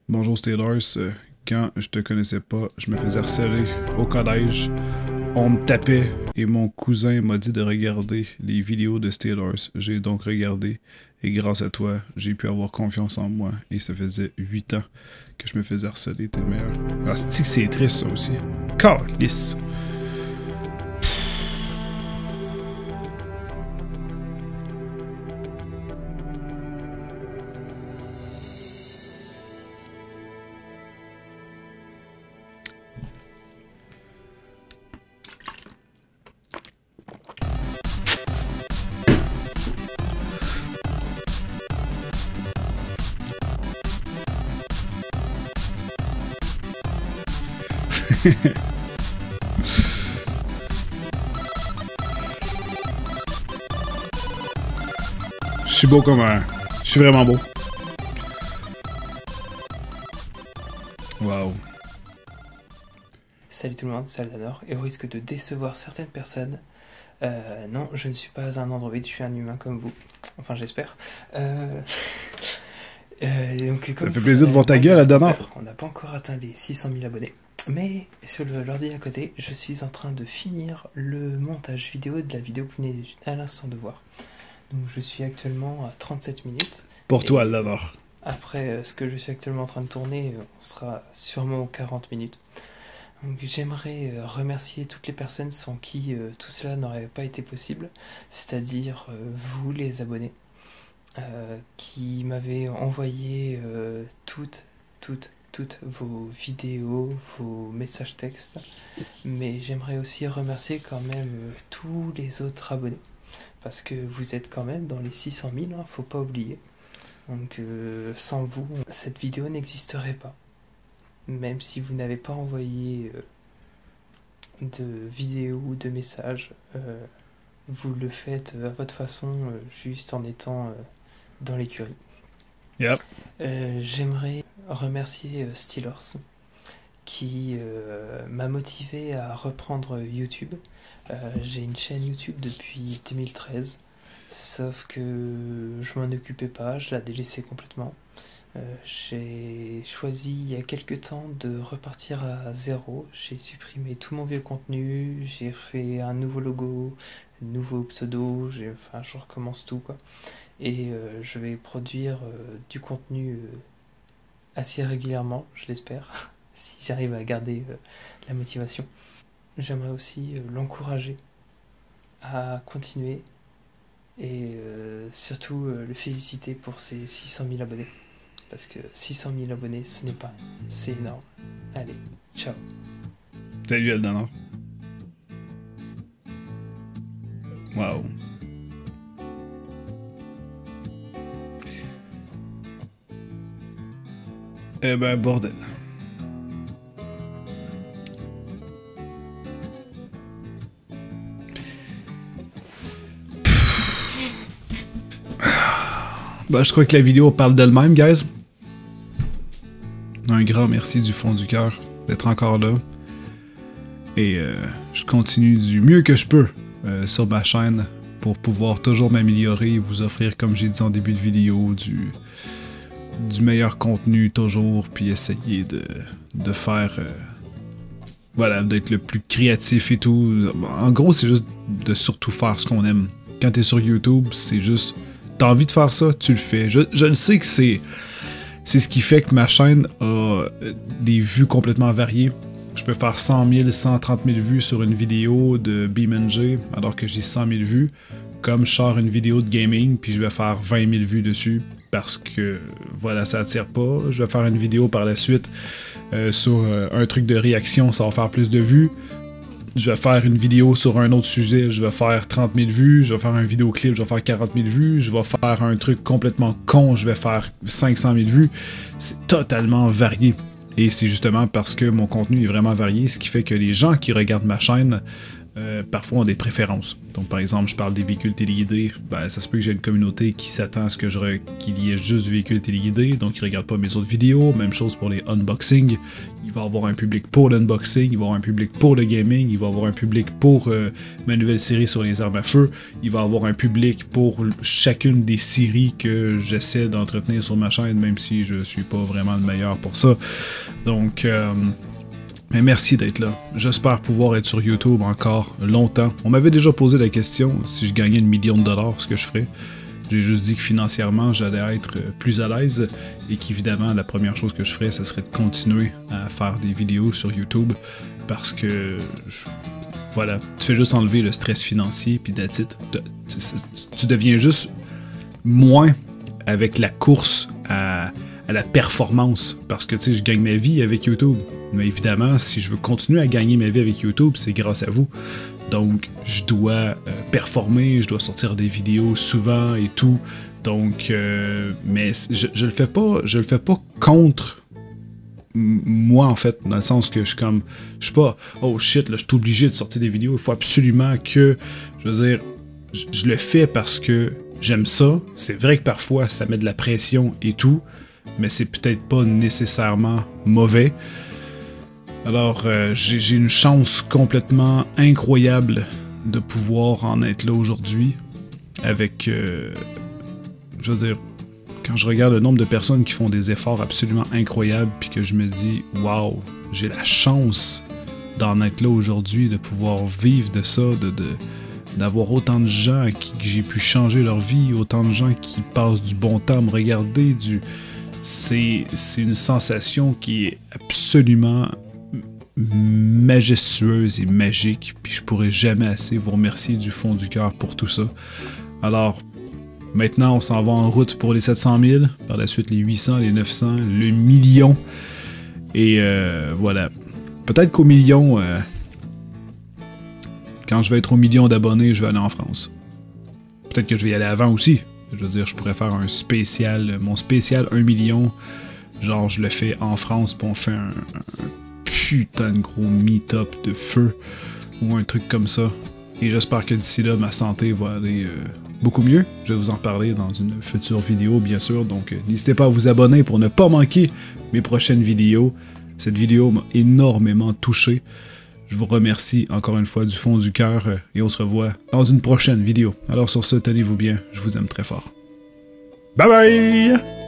Bonjour Steelers, quand je te connaissais pas, je me faisais harceler au collège. On me tapait et mon cousin m'a dit de regarder les vidéos de Steelers. J'ai donc regardé et grâce à toi, j'ai pu avoir confiance en moi. Et ça faisait 8 ans que je me faisais harceler, t'es le meilleur. Ah, c'est triste ça aussi. Calisse. Je suis beau comme un... Je suis vraiment beau. Wow. Salut tout le monde, c'est Aldanor, et au risque de décevoir certaines personnes, non, je ne suis pas un androïde, je suis un humain comme vous. Enfin, j'espère. Donc, ça fait plaisir de voir ta gueule, Aldanor. On n'a pas encore atteint les 600 000 abonnés, mais sur l'ordi à côté, je suis en train de finir le montage vidéo de la vidéo que vous venez à l'instant de voir. Donc je suis actuellement à 37 minutes. Pour toi, Aldanor. Après ce que je suis actuellement en train de tourner, on sera sûrement aux 40 minutes. Donc j'aimerais remercier toutes les personnes sans qui tout cela n'aurait pas été possible, c'est-à-dire vous les abonnés, qui m'avez envoyé toutes vos vidéos, vos messages textes, mais j'aimerais aussi remercier quand même tous les autres abonnés, parce que vous êtes quand même dans les 600 000, hein, faut pas oublier. Donc sans vous, cette vidéo n'existerait pas. Même si vous n'avez pas envoyé de vidéos ou de messages, vous le faites à votre façon, juste en étant dans l'écurie. Yep. J'aimerais remercier Steelers qui m'a motivé à reprendre YouTube. J'ai une chaîne YouTube depuis 2013, sauf que je m'en occupais pas, je l'ai délaissée complètement. J'ai choisi il y a quelques temps de repartir à zéro. J'ai supprimé tout mon vieux contenu, j'ai fait un nouveau logo, un nouveau pseudo, enfin je recommence tout quoi. Et je vais produire du contenu assez régulièrement, je l'espère, si j'arrive à garder la motivation. J'aimerais aussi l'encourager à continuer et surtout le féliciter pour ses 600 000 abonnés. Parce que 600 000 abonnés, ce n'est pas, c'est énorme. Allez, ciao. Salut Aldanor. Wow. Eh ben, bordel. Ben, je crois que la vidéo parle d'elle-même, guys. Un grand merci du fond du cœur d'être encore là. Et je continue du mieux que je peux sur ma chaîne pour pouvoir toujours m'améliorer et vous offrir, comme j'ai dit en début de vidéo, du meilleur contenu toujours, puis essayer de faire... voilà, d'être le plus créatif et tout. En gros, c'est juste de surtout faire ce qu'on aime. Quand t'es sur YouTube, c'est juste... T'as envie de faire ça, tu le fais. Je le sais que c'est ce qui fait que ma chaîne a des vues complètement variées. Je peux faire 100 000, 130 000 vues sur une vidéo de BeamNG, alors que j'ai 100 000 vues. Comme je sors une vidéo de gaming, puis je vais faire 20 000 vues dessus, parce que, voilà, ça attire pas. Je vais faire une vidéo par la suite sur un truc de réaction, ça va faire plus de vues. Je vais faire une vidéo sur un autre sujet, je vais faire 30 000 vues. Je vais faire un vidéoclip, je vais faire 40 000 vues. Je vais faire un truc complètement con, je vais faire 500 000 vues. C'est totalement varié. Et c'est justement parce que mon contenu est vraiment varié, ce qui fait que les gens qui regardent ma chaîne, parfois ont des préférences. Donc par exemple, je parle des véhicules téléguidés, ben, ça se peut que j'ai une communauté qui s'attend à ce que qu'il y ait juste du véhicule téléguidé, donc ils ne regardent pas mes autres vidéos. Même chose pour les unboxings. Il va y avoir un public pour l'unboxing, il va y avoir un public pour le gaming, il va y avoir un public pour ma nouvelle série sur les armes à feu, il va y avoir un public pour chacune des séries que j'essaie d'entretenir sur ma chaîne, même si je suis pas vraiment le meilleur pour ça. Donc... mais merci d'être là. J'espère pouvoir être sur YouTube encore longtemps. On m'avait déjà posé la question si je gagnais $1 million, ce que je ferais. J'ai juste dit que financièrement, j'allais être plus à l'aise et qu'évidemment, la première chose que je ferais, ce serait de continuer à faire des vidéos sur YouTube parce que, voilà, tu fais juste enlever le stress financier puis that's it. Tu deviens juste moins avec la course à la performance parce que, tu sais, je gagne ma vie avec YouTube. Mais évidemment, si je veux continuer à gagner ma vie avec YouTube, c'est grâce à vous. Donc, je dois performer, je dois sortir des vidéos souvent et tout. Donc, mais je le fais pas contre moi, en fait, dans le sens que je suis pas, oh shit, là, je suis obligé de sortir des vidéos, il faut absolument que, je veux dire, je le fais parce que j'aime ça. C'est vrai que parfois, ça met de la pression et tout, mais c'est peut-être pas nécessairement mauvais. Alors, j'ai une chance complètement incroyable de pouvoir en être là aujourd'hui, avec, je veux dire, quand je regarde le nombre de personnes qui font des efforts absolument incroyables, puis que je me dis, waouh, j'ai la chance d'en être là aujourd'hui, de pouvoir vivre de ça, d'avoir autant de gens à qui j'ai pu changer leur vie, autant de gens qui passent du bon temps à me regarder, c'est une sensation qui est absolument majestueuse et magique, puis je pourrais jamais assez vous remercier du fond du cœur pour tout ça. Alors, maintenant, on s'en va en route pour les 700 000, par la suite les 800, les 900, le million. Et voilà. Peut-être qu'au million, quand je vais être au million d'abonnés, je vais aller en France. Peut-être que je vais y aller avant aussi. Je veux dire, je pourrais faire un spécial, mon spécial 1 million. Genre, je le fais en France, puis on fait un putain de gros meet-up de feu. Ou un truc comme ça. Et j'espère que d'ici là, ma santé va aller beaucoup mieux. Je vais vous en parler dans une future vidéo, bien sûr. Donc, n'hésitez pas à vous abonner pour ne pas manquer mes prochaines vidéos. Cette vidéo m'a énormément touché. Je vous remercie encore une fois du fond du cœur et on se revoit dans une prochaine vidéo. Alors sur ce, tenez-vous bien. Je vous aime très fort. Bye bye!